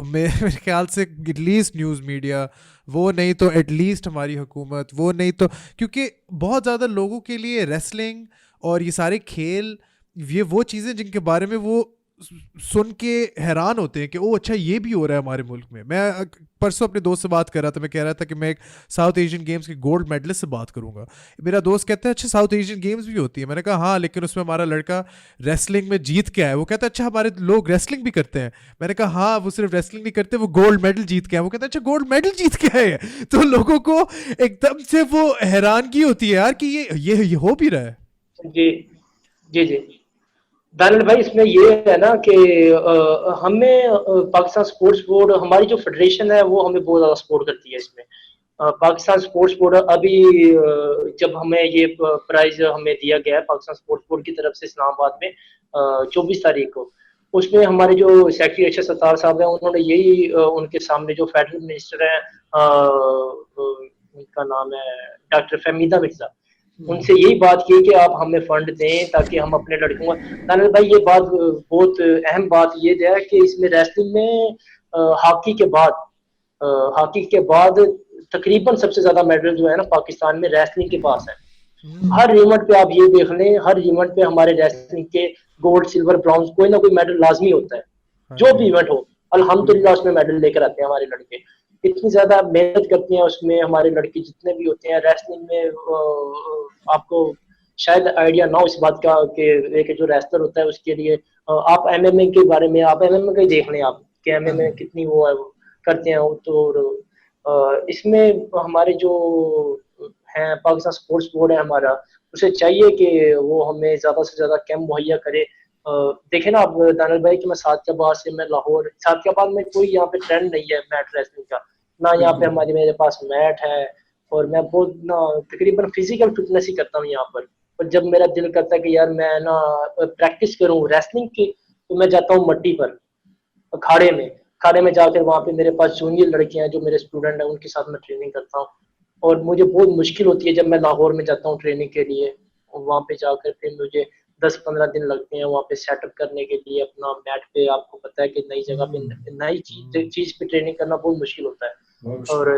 मेरे ख्याल से एटलीस्ट न्यूज़ मीडिया, वो नहीं तो एटलीस्ट हमारी हुकूमत, वो नहीं तो, क्योंकि बहुत ज़्यादा लोगों के लिए रेसलिंग और ये सारे खेल ये वो चीज़ें जिनके बारे में वो सुन के हैरान होते हैं कि ओ अच्छा ये भी हो रहा है हमारे मुल्क में। मैं परसों अपने दोस्त से बात कर रहा था, मैं कह रहा था कि मैं एक साउथ एशियन गेम्स के गोल्ड मेडलिस्ट से बात करूंगा। मेरा दोस्त कहता है अच्छा साउथ एशियन गेम्स भी होती है? मैंने कहा हाँ, लेकिन उसमें हमारा लड़का रेसलिंग में जीत के आया। वो कहता है अच्छा हमारे लोग रेसलिंग भी करते हैं? मैंने कहा हाँ, वो सिर्फ रेसलिंग नहीं करते, वो गोल्ड मेडल जीत के आए। वो कहता है अच्छा गोल्ड मेडल जीत के आए हैं? तो लोगों को एकदम से वो हैरानगी होती है यार कि ये हो भी रहा है। जी जी जी दानिल भाई, इसमें ये है ना कि हमें पाकिस्तान स्पोर्ट्स बोर्ड, हमारी जो फेडरेशन है वो हमें बहुत ज़्यादा सपोर्ट करती है इसमें। पाकिस्तान स्पोर्ट्स बोर्ड अभी जब हमें ये प्राइज हमें दिया गया है पाकिस्तान स्पोर्ट्स बोर्ड की तरफ से इस्लामाबाद में 24 तारीख को, उसमें हमारे जो सेक्रेटरी अरशद सत्तार साहब हैं उन्होंने यही उनके सामने जो फेडरल मिनिस्टर हैं, उनका नाम है डॉक्टर फहमीदा मिर्जा, उनसे यही बात की कि आप हमें फंड दें ताकि हम अपने लड़कों को। दानिल भाई, ये बात बहुत अहम बात ये है कि इसमें रेसलिंग में हॉकी के बाद तकरीबन सबसे ज्यादा मेडल जो है ना पाकिस्तान में रेसलिंग के पास है। हर इवेंट पे आप ये देख लें, हर इवेंट पे हमारे रेसलिंग के गोल्ड सिल्वर ब्रॉन्ज कोई ना कोई मेडल लाजमी होता है। जो भी इवेंट हो अल्हम्दुलिल्लाह उसमें मेडल लेकर आते हैं हमारे लड़के। इतनी ज्यादा मेहनत करते हैं उसमें हमारे लड़के जितने भी होते हैं रेसलिंग में। आपको शायद आइडिया ना हो इस बात का कि एक जो रेसलर होता है उसके लिए आप एमएमए के बारे में, आप एमएमए का ही देख लें आप कि एमएमए कितनी वो है, वो करते हैं। तो इसमें हमारे जो हैं पाकिस्तान स्पोर्ट्स बोर्ड है हमारा, उसे चाहिए कि वो हमें ज्यादा से ज्यादा कैंप मुहैया करे। देखे ना आप दानिल भाई कि मैं सादियाबाद से मैं लाहौर, सादियाबाद में कोई यहाँ पे ट्रेंड नहीं है मैट रेसलिंग का, ना यहाँ पे मेरे पास मैट है, और मैं बहुत ना तकरीबन फिजिकल फिटनेस ही करता हूँ यहाँ पर। और जब मेरा दिल करता है कि यार मैं ना प्रैक्टिस करूँ रेसलिंग की, तो मैं जाता हूँ मट्टी पर, खाड़े में जाकर वहाँ पे मेरे पास जूनियर लड़के हैं जो मेरे स्टूडेंट हैं, उनके साथ मैं ट्रेनिंग करता हूँ। और मुझे बहुत मुश्किल होती है जब मैं लाहौर में जाता हूँ ट्रेनिंग के लिए, वहाँ पे जाकर फिर मुझे 10-15 दिन लगते हैं वहाँ पे सेटअप करने के लिए अपना मैट पे। आपको पता है कि नई जगह पे नई चीज पे ट्रेनिंग करना बहुत मुश्किल होता है, और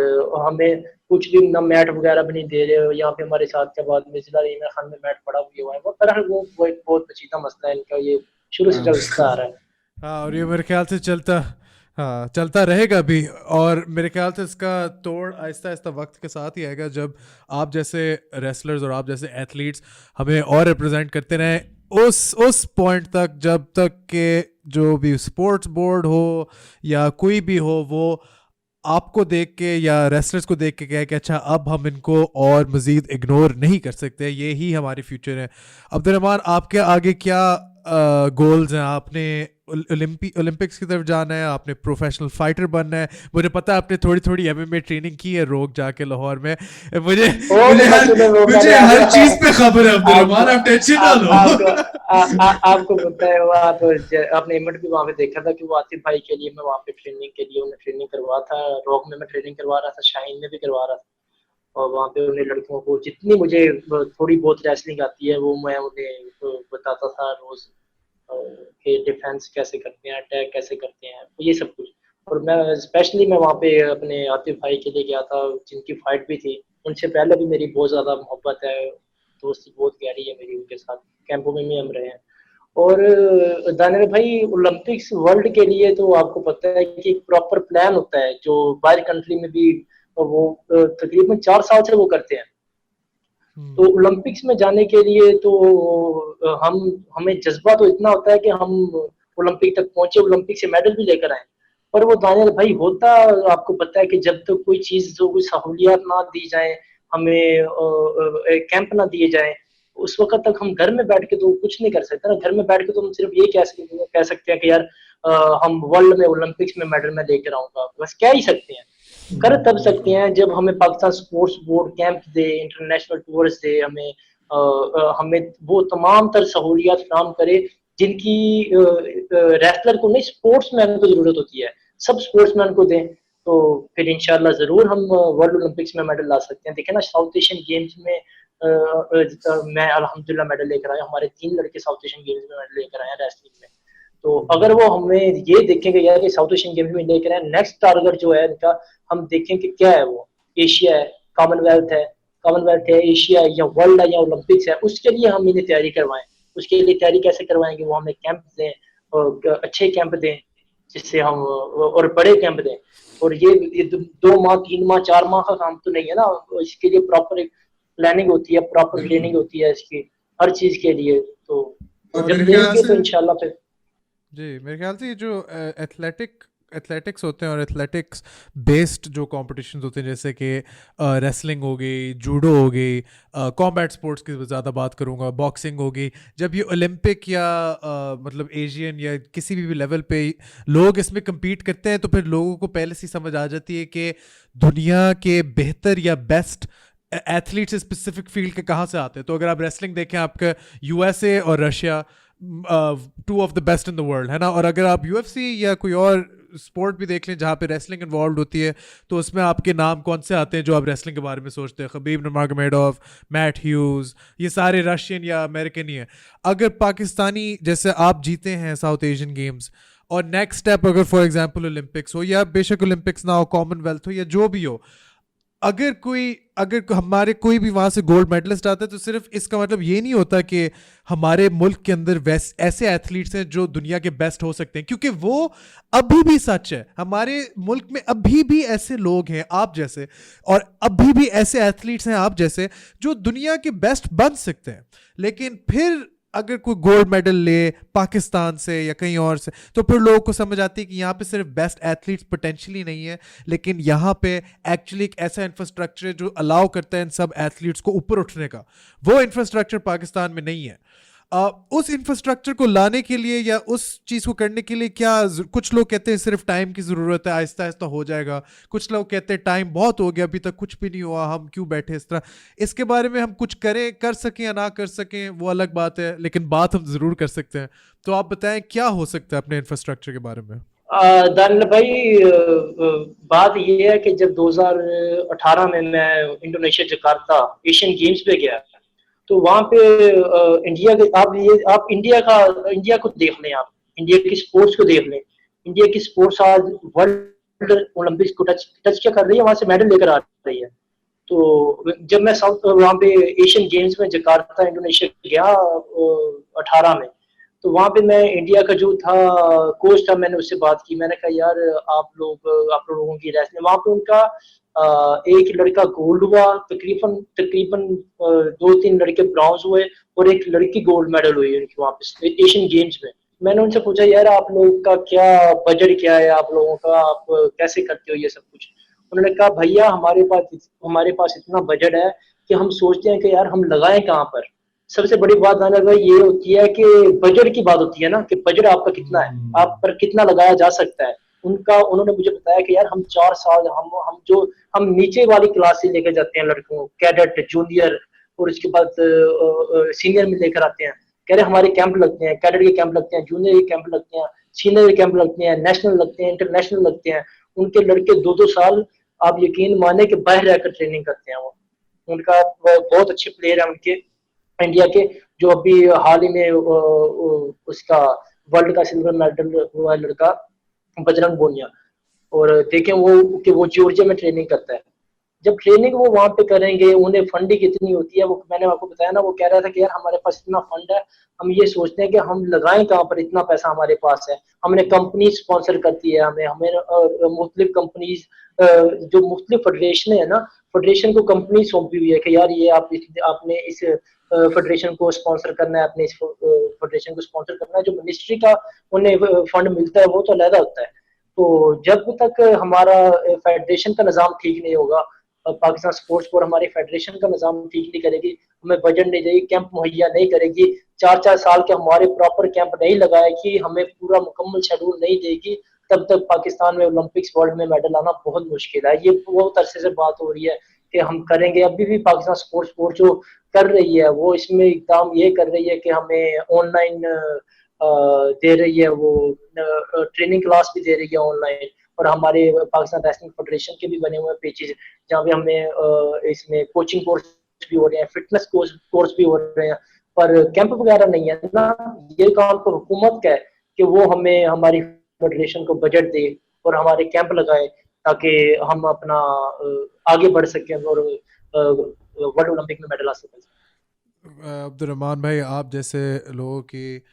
हमें कुछ भी ना मैट वगैरह भी नहीं दे रहे। यहाँ पे हमारे साथ के बाद में जिला रीना खान में मैट पड़ा हुआ है, वो तरह वो एक बहुत पेचीदा मसला है इनका, ये शुरू से चलता आ रहा है। हाँ, और ये मेरे ख्याल से चलता रहेगा भी, और मेरे ख्याल से इसका तोड़ आहिस्ता आहिस्ता वक्त के साथ ही आएगा जब आप जैसे रेसलर्स और आप जैसे एथलीट्स हमें और रिप्रेजेंट करते रहें उस पॉइंट तक, जब तक के जो भी स्पोर्ट्स बोर्ड हो या कोई भी हो वो आपको देख के या रेसलर्स को देख के कहे कि अच्छा अब हम इनको और मज़ीद इग्नोर नहीं कर सकते, ये ही हमारी फ्यूचर है। अब्दुर्रहमान, आपके आगे क्या गोल्स हैं? आपने ओलंपिक्स की तरफ जाना है, आपने प्रोफेशनल फाइटर बनना है? मुझे पता है आपने थोड़ी थोड़ी एमएमए ट्रेनिंग की है रोक जाके लाहौर में। मुझे हर चीज पे खबर है अब्दुर्रहमान, आप टेंशन ना लो। आपको पता है वो आप आपने इवेंट भी वहाँ पे देखा था कि वो आतिफ भाई के लिए मैं वहाँ पे ट्रेनिंग के लिए उन्हें ट्रेनिंग करवा था, रॉक में मैं ट्रेनिंग करवा रहा था, शाहीन में भी करवा रहा था। और वहाँ पे उन्हें लड़कियों को जितनी मुझे थोड़ी बहुत रेसलिंग आती है वो मैं उन्हें बताता था रोज कि डिफेंस कैसे करते हैं, अटैक कैसे करते हैं, ये सब कुछ। और मैं स्पेशली मैं वहाँ पे अपने आतिफ भाई के लिए गया था जिनकी फाइट भी थी, उनसे पहले भी मेरी बहुत ज़्यादा मोहब्बत है, दोस्ती बहुत गहरी है मेरी उनके साथ, कैंपों में भी हम रहे हैं। और दानियल भाई, ओलंपिक्स वर्ल्ड के लिए तो आपको पता है कि एक प्रॉपर प्लान होता है, जो बाहर कंट्री में भी वो तकरीबन 4 साल से वो करते हैं। तो ओलंपिक्स में जाने के लिए तो हम हमें जज्बा तो इतना होता है कि हम ओलंपिक तक पहुंचे, ओलंपिक से मेडल भी लेकर आए। पर वो दानियल भाई होता, आपको पता है कि जब तक कोई चीज जो कोई सहूलियत ना दी जाए, हमें कैंप ना दिए जाए, उस वक्त तक हम घर में बैठ के तो कुछ नहीं कर सकते ना। घर में बैठ के तो हम सिर्फ ये कह सकते हैं कि यार हम वर्ल्ड में ओलंपिक्स में मेडल में लेकर आऊंगा, बस कह ही सकते हैं। कर तब सकते हैं जब हमें पाकिस्तान स्पोर्ट्स बोर्ड कैंप दे, इंटरनेशनल टूर्स दे, हमें वो तमाम तर सहूलियात फराहम करे जिनकी रेसलर को नहीं, स्पोर्ट्समैन को जरूरत होती है। सब स्पोर्ट्समैन को दें तो फिर इंशाल्लाह जरूर हम वर्ल्ड ओलंपिक्स में मेडल ला सकते हैं। देखें ना, साउथ एशियन गेम्स में मैं अल्हम्दुलिल्लाह मेडल लेकर आया, हमारे 3 लड़के साउथ एशियन गेम्स में मेडल लेकर आए रेसलिंग में। तो अगर वो हमें ये देखेंगे यार कि साउथ एशियन गेम्स में लेकर आए, नेक्स्ट टारगेट जो है इनका, हम देखें कि क्या है वो, एशिया है, कॉमनवेल्थ है, एशिया है, या वर्ल्ड है, या ओलंपिक्स है, उसके लिए हम इन्हें तैयारी करवाएं। उसके लिए तैयारी कैसे करवाएंगे, वो हमें कैंप दें, और अच्छे कैंप दें, जिससे हम और बड़े कैंप दें। और ये 2 माह 3 माह 4 माह का काम तो नहीं है ना, इसके लिए प्रॉपर एक प्लानिंग होती है, प्रॉपर ट्रेनिंग होती है इसकी हर चीज के लिए। तो और जब मेरे ख्याल लेंगे तो से इंशाल्लाह फिर जी, मेरे ख्याल से ये जो एथलेटिक्स होते हैं और एथलेटिक्स बेस्ड जो कॉम्पिटिशन्स होते हैं, जैसे कि रेसलिंग हो गई, जूडो हो गई, कॉम्बैट स्पोर्ट्स की ज़्यादा बात करूँगा, बॉक्सिंग हो गई, जब ये ओलंपिक या मतलब एशियन या किसी भी लेवल पे लोग इसमें compete करते हैं, तो फिर लोगों को पहले से समझ आ जाती है कि दुनिया के बेहतर या बेस्ट एथलीट्स स्पेसिफिक फील्ड के कहाँ से आते हैं। तो अगर आप रेसलिंग देखें, आपका यूएसए और Russia 2 of the best in the world है ना। और अगर आप यूएफसी या कोई और स्पोर्ट भी देख लें जहाँ पे रेसलिंग इन्वॉल्व होती है, तो उसमें आपके नाम कौन से आते हैं जो आप रेसलिंग के बारे में सोचते हैं? खबीब नurmagomedov, मैट ह्यूज, ये सारे रशियन या अमेरिकन ही हैं। अगर पाकिस्तानी जैसे आप जीते हैं साउथ एशियन गेम्स, और नेक्स्ट स्टेप अगर फॉर एग्जांपल ओलंपिक्स हो, या बेशक ओलंपिक्स ना हो, कॉमनवेल्थ हो, या जो भी हो, अगर हमारे कोई भी वहां से गोल्ड मेडलिस्ट आता है, तो सिर्फ इसका मतलब ये नहीं होता कि हमारे मुल्क के अंदर ऐसे एथलीट्स हैं जो दुनिया के बेस्ट हो सकते हैं, क्योंकि वो अभी भी सच है। हमारे मुल्क में अभी भी ऐसे लोग हैं आप जैसे, और अभी भी ऐसे एथलीट्स हैं आप जैसे जो दुनिया के बेस्ट बन सकते हैं। लेकिन फिर अगर कोई गोल्ड मेडल ले पाकिस्तान से या कहीं और से, तो फिर लोगों को समझ आती है कि यहाँ पे सिर्फ बेस्ट एथलीट्स पोटेंशियली नहीं है, लेकिन यहाँ पे एक्चुअली एक ऐसा इंफ्रास्ट्रक्चर है जो अलाउ करता है इन सब एथलीट्स को ऊपर उठने का। वो इंफ्रास्ट्रक्चर पाकिस्तान में नहीं है। उस इंफ्रास्ट्रक्चर को लाने के लिए या उस चीज़ को करने के लिए कुछ लोग कहते हैं सिर्फ टाइम की ज़रूरत है, आहिस्ता आहिस्ता हो जाएगा। कुछ लोग कहते हैं टाइम बहुत हो गया, अभी तक कुछ भी नहीं हुआ, हम क्यों बैठे इस तरह। इसके बारे में हम कुछ कर सकें या ना कर सकें वो अलग बात है, लेकिन बात हम ज़रूर कर सकते हैं। तो आप बताएं क्या हो सकता है अपने इंफ्रास्ट्रक्चर के बारे में? दानियल भाई, बात ये है कि जब 2018 में मैं इंडोनेशिया जकार्ता एशियन गेम्स पे गया, तो वहां पे इंडिया के आप इंडिया को देख लें, आप इंडिया की स्पोर्ट्स को देख लें। इंडिया की स्पोर्ट्स आज वर्ल्ड ओलंपिक्स को टच क्या कर रही है, वहां से मेडल लेकर आ रही है। तो जब मैं वहां पे एशियन गेम्स में जकार्ता इंडोनेशिया गया 18 में, तो वहां पे मैं इंडिया का जो था कोच था, मैंने उससे बात की। मैंने कहा यार आप लोगों की रेस में, वहां पे उनका एक लड़का गोल्ड हुआ, तकरीबन 2-3 लड़के ब्रॉन्ज हुए, और एक लड़की गोल्ड मेडल हुई उनकी वहां पे एशियन गेम्स में। मैंने उनसे पूछा यार आप लोगों का क्या बजट क्या है, आप लोगों का, आप कैसे करते हो ये सब कुछ? उन्होंने कहा भैया हमारे पास इतना बजट है कि हम सोचते हैं कि यार हम लगाएं कहाँ पर। सबसे बड़ी बात आने भाई ये होती है कि बजट की बात होती है ना, कि बजट आपका कितना है, आप पर कितना लगाया जा सकता है। उन्होंने मुझे बताया कि यार हम 4 साल हम नीचे वाली क्लास से लेकर जाते हैं लड़कों को, कैडेट, जूनियर, और उसके बाद सीनियर में लेकर आते हैं। कह रहे हमारे कैंप लगते हैं, कैडेट के कैंप लगते हैं, जूनियर के कैंप लगते हैं, सीनियर के कैंप लगते हैं, नेशनल लगते हैं, इंटरनेशनल लगते हैं। उनके लड़के 2-2 साल, आप यकीन माने कि बाहर रहकर ट्रेनिंग करते हैं। वो उनका बहुत अच्छे प्लेयर है उनके इंडिया के, जो अभी हाल ही में उसका वर्ल्ड का सिल्वर मेडल हुआ लड़का बजरंग बोनिया। और देखें वो कि वो जॉर्जिया में ट्रेनिंग करता है। जब ट्रेनिंग वो वहां पे करेंगे, उन्हें फंडिंग कितनी होती है, वो मैंने आपको बताया ना, वो कह रहा था कि यार हमारे पास इतना फंड है, हम ये सोचते हैं कि हम लगाएं कहाँ पर, इतना पैसा हमारे पास है। हमने कंपनी स्पॉन्सर करती है, हमें हमें मुख्तलिफ कंपनीज, जो मुख्तलिफ फेडरेशन है ना, फेडरेशन को कंपनी सौंपी हुई है कि यार ये आपने इस फेडरेशन को स्पॉन्सर करना है, अपने इस फेडरेशन को स्पॉन्सर करना है। जो मिनिस्ट्री का उन्हें फंड मिलता है वो तो अलग होता है। तो जब तक हमारा फेडरेशन का निज़ाम ठीक नहीं होगा, पाकिस्तान स्पोर्ट्स बोर्ड हमारी फेडरेशन का निज़ाम ठीक नहीं करेगी, हमें बजट नहीं देगी, कैंप मुहैया नहीं करेगी, 4-4 साल के हमारे प्रॉपर कैंप नहीं लगाएगी, हमें पूरा मुकम्मल शेड्यूल नहीं देगी, तब तक पाकिस्तान में ओलंपिक्स वर्ल्ड में मेडल आना बहुत मुश्किल है। ये बहुत अरसे से बात हो रही है कि हम करेंगे। अभी भी पाकिस्तान स्पोर्ट्स बोर्ड जो कर रही है, वो इसमें इकदाम ये कर रही है कि हमें ऑनलाइन दे रही है, वो ट्रेनिंग क्लास भी दे रही है ऑनलाइन, और हमारे पाकिस्तान रेसलिंग फेडरेशन के भी बने हुए पेजेस जहाँ पे हमें इसमें कोचिंग कोर्स भी हो रहे हैं, फिटनेस कोर्स भी हो रहे हैं, पर कैंप वगैरह नहीं है ना। ये काम तो हुकूमत का है कि वो हमें हमारी फेडरेशन को बजट दे और हमारे कैंप लगाए, ताकि हम अपना आगे बढ़ सकें और वर्ल्ड ओलंपिक में मेडल ला सकें। अब्दुर्रहमान भाई, आप जैसे लोगों की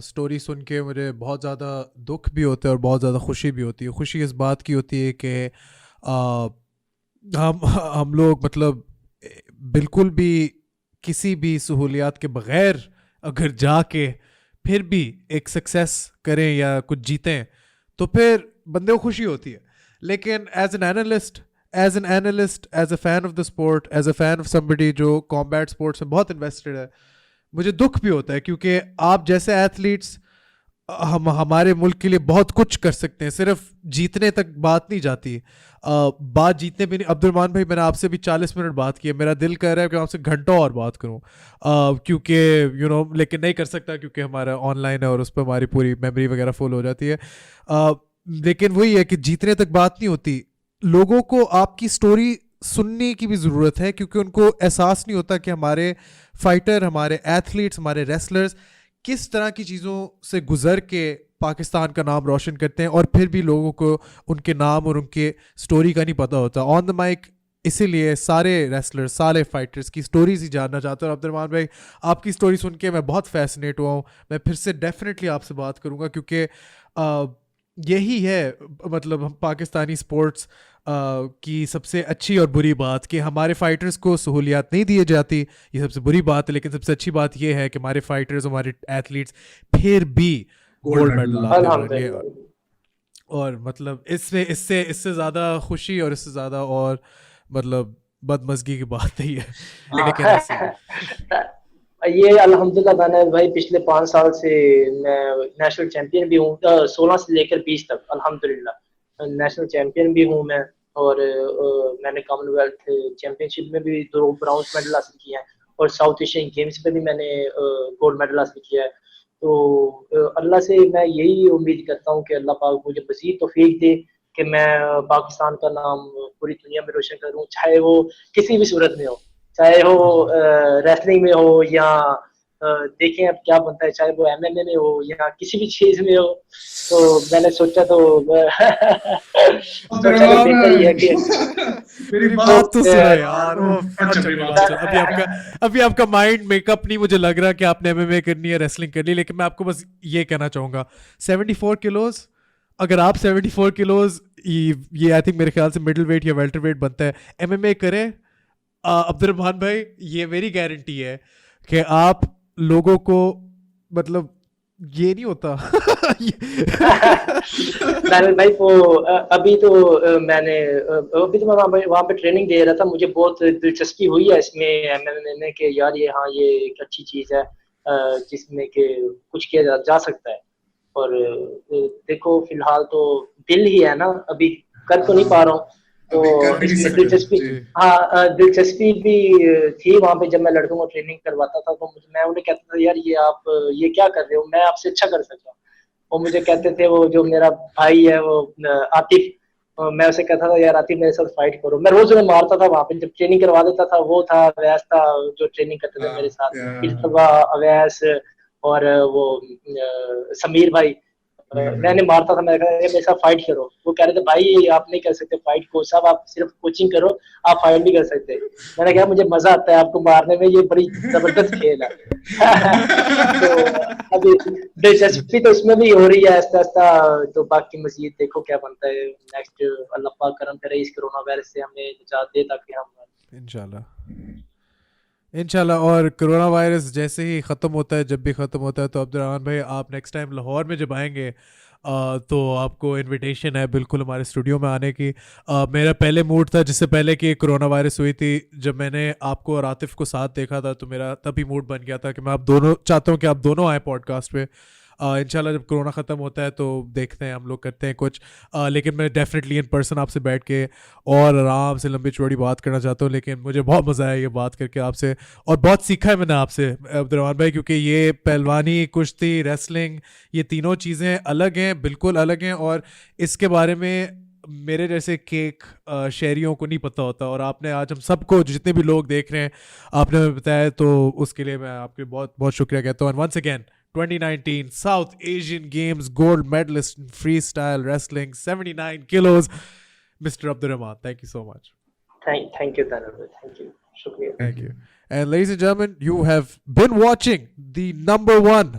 स्टोरी सुन के मुझे बहुत ज़्यादा दुख भी होता है और बहुत ज़्यादा खुशी भी होती है। खुशी इस बात की होती है कि हम लोग मतलब बिल्कुल भी किसी भी सहूलियात के बग़ैर अगर जाके फिर भी एक सक्सेस करें या कुछ जीतें तो फिर बंदे को खुशी होती है। लेकिन as an analyst, as a fan of the sport, as a fan of somebody जो कॉम्बैट स्पोर्ट्स में बहुत इन्वेस्टेड है, मुझे दुख भी होता है क्योंकि आप जैसे एथलीट्स हम हमारे मुल्क के लिए बहुत कुछ कर सकते हैं। सिर्फ जीतने तक बात नहीं जाती, बात जीतने भी नहीं। अब्दुर्रहमान भाई, मैंने आपसे भी 40 मिनट बात की है, मेरा दिल कर रहा है कि आपसे घंटों और बात करूं, क्योंकि लेकिन नहीं कर सकता क्योंकि हमारा ऑनलाइन है और उस पर हमारी पूरी मेमोरी वगैरह फुल हो जाती है। लेकिन वही है कि जीतने तक बात नहीं होती। लोगों को आपकी स्टोरी सुनने की भी ज़रूरत है क्योंकि उनको एहसास नहीं होता कि हमारे फाइटर, हमारे एथलीट्स, हमारे रेसलर्स किस तरह की चीज़ों से गुजर के पाकिस्तान का नाम रोशन करते हैं, और फिर भी लोगों को उनके नाम और उनके स्टोरी का नहीं पता होता ऑन द माइक। इसीलिए सारे रेसलर्स, सारे फाइटर्स की स्टोरीज ही जानना चाहता हूँ। अब्दुर्रहमान भाई, आपकी स्टोरी सुन के मैं बहुत फैसिनेट हुआ हूँ। मैं फिर से डेफिनेटली आपसे बात करूँगा क्योंकि यही है मतलब हम पाकिस्तानी स्पोर्ट्स की सबसे अच्छी और बुरी बात कि हमारे फाइटर्स को सहूलियात नहीं दी जाती। ये सबसे बुरी बात है, लेकिन सबसे अच्छी बात ये है कि हमारे फाइटर्स, हमारे एथलीट्स फिर भी गोल्ड मेडल लाते हैं। और मतलब इससे इससे इससे ज़्यादा खुशी और इससे ज़्यादा और मतलब बदमज़गी की बात नहीं है। लेकिन ऐसे ये अल्हम्दुलिल्लाह दानिश भाई, पिछले 5 साल से मैं नेशनल चैंपियन भी हूँ, 16 से लेकर 20 तक अल्हम्दुलिल्लाह नेशनल चैंपियन भी हूँ मैं। और मैंने कॉमनवेल्थ चैंपियनशिप में भी 2 ब्राउन्ज मेडल हासिल किए हैं, और साउथ एशियन गेम्स में भी मैंने गोल्ड मेडल हासिल किया है। तो अल्लाह से मैं यही उम्मीद करता हूँ कि अल्लाह पाक मुझे मज़ीद तौफीक दे कि मैं पाकिस्तान का नाम पूरी दुनिया में रोशन करूँ, चाहे वो किसी भी सूरत में हो, चाहे वो रेसलिंग में हो या देखें अब क्या बनता है, चाहे वो एमएमए में हो या किसी भी चीज में हो। तो मैंने सोचा तो सोचा तो बेहतर ही है कि मेरी बात तो सुनो यार। अच्छा, अभी आपका माइंड मेकअप नहीं मुझे लग रहा कि आपने एमएमए करनी है, रेसलिंग करनी है। लेकिन मैं आपको बस ये कहना चाहूंगा, 74 किलोज, अगर आप 74 किलोज, ये आई थिंक मेरे ख्याल से मिडिल वेट या वेल्टर वेट बनता है, एमएमए करें अब्दुर्रहमान भाई, ये मेरी गारंटी है कि आप लोगों को मतलब ये नहीं होता। भाई वो अभी तो मैंने अभी तो मैं वहाँ पे ट्रेनिंग दे रहा था, मुझे बहुत दिलचस्पी हुई है इसमें एमएमए में कि यार ये हाँ ये एक अच्छी चीज़ है जिसमें कि कुछ किया जा सकता है। और देखो फिलहाल तो दिल ही है ना, अभी कर तो नहीं पा रहा हूँ, तो दिलचस्पी, हाँ दिलचस्पी भी थी वहाँ पे। जब मैं लड़कों को ट्रेनिंग करवाता था तो मैं उन्हें कहता था यार ये आप ये क्या कर रहे हो, मैं आपसे अच्छा कर सकता हूँ। वो मुझे कहते थे, वो जो मेरा भाई है वो आतिफ, मैं उसे कहता था यार आतिफ मेरे साथ फाइट करो। मैं रोज उन्हें मारता था वहाँ पे जब ट्रेनिंग करवा देता था। वो था अवैस था जो ट्रेनिंग करते थे मेरे साथ, इल्तवा, अवैस और वो समीर भाई। मैंने मारता था, मैं कहा मेरे साथ फाइट करो, वो कह रहे थे भाई आप नहीं कर सकते फाइट, कोच साहब आप सिर्फ कोचिंग करो, आप फाइट नहीं कर सकते। मैंने कहा मुझे मजा आता है आपको मारने में, ये बड़ी जबरदस्त खेल है। तो अभी दिलचस्पी तो इसमें भी हो रही है आहिस्ता आहिस्ता, तो बाकी मजीद देखो क्या बनता है नेक्स्ट, अल्लाह पाक करम करे इस कोरोना वायरस से हमें निजात दे ताकि हम इंशाल्लाह। और कोरोना वायरस जैसे ही ख़त्म होता है, जब भी ख़त्म होता है, तो अब्दुर्रहमान भाई आप नेक्स्ट टाइम लाहौर में जब आएंगे तो आपको इनविटेशन है बिल्कुल हमारे स्टूडियो में आने की। मेरा पहले मूड था, जिससे पहले कि कोरोना वायरस हुई थी, जब मैंने आपको और आतिफ को साथ देखा था तो मेरा तभी मूड बन गया था कि मैं आप दोनों चाहता हूँ कि आप दोनों आए पॉडकास्ट पे। इंशाल्लाह जब कोरोना ख़त्म होता है तो देखते हैं, हम लोग करते हैं कुछ। लेकिन मैं डेफिनेटली इन पर्सन आपसे बैठ के और आराम से लंबी चौड़ी बात करना चाहता हूँ। लेकिन मुझे बहुत मज़ा आया ये बात करके आपसे, और बहुत सीखा है मैंने आपसे अब्दुर्रहमान भाई, क्योंकि ये पहलवानी, कुश्ती, रेसलिंग, ये तीनों चीज़ें अलग हैं, बिल्कुल अलग हैं, और इसके बारे में मेरे जैसे केक शहरियों को नहीं पता होता। और आपने आज हम सबको, जितने भी लोग देख रहे हैं, आपने हमें बताया, तो उसके लिए मैं आपके बहुत बहुत शुक्रिया कहता हूँ। And once again 2019 South Asian Games gold medalist in freestyle wrestling, 79 kilos, Mr. Abdurrahman. Thank you so much. Thank you Tanvir, thank you, shukriya. Thank you. And ladies and gentlemen, you have been watching the number one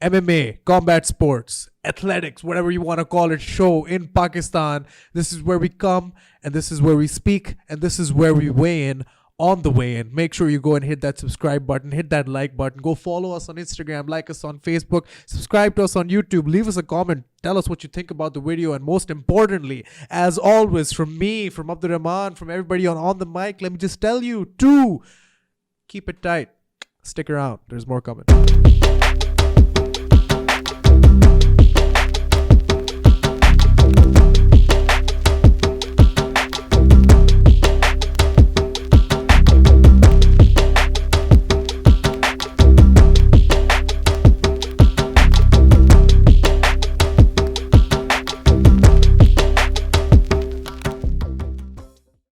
MMA, combat sports, athletics, whatever you want to call it, show in Pakistan. This is where we come, and this is where we speak, and this is where we weigh in on the way in. Make sure you go and hit that subscribe button, hit that like button, go follow us on Instagram, like us on Facebook, subscribe to us on YouTube, leave us a comment, tell us what you think about the video, and most importantly, as always, from me, from Abdurrahman, from everybody on the mic, let me just tell you to keep it tight, stick around, there's more coming.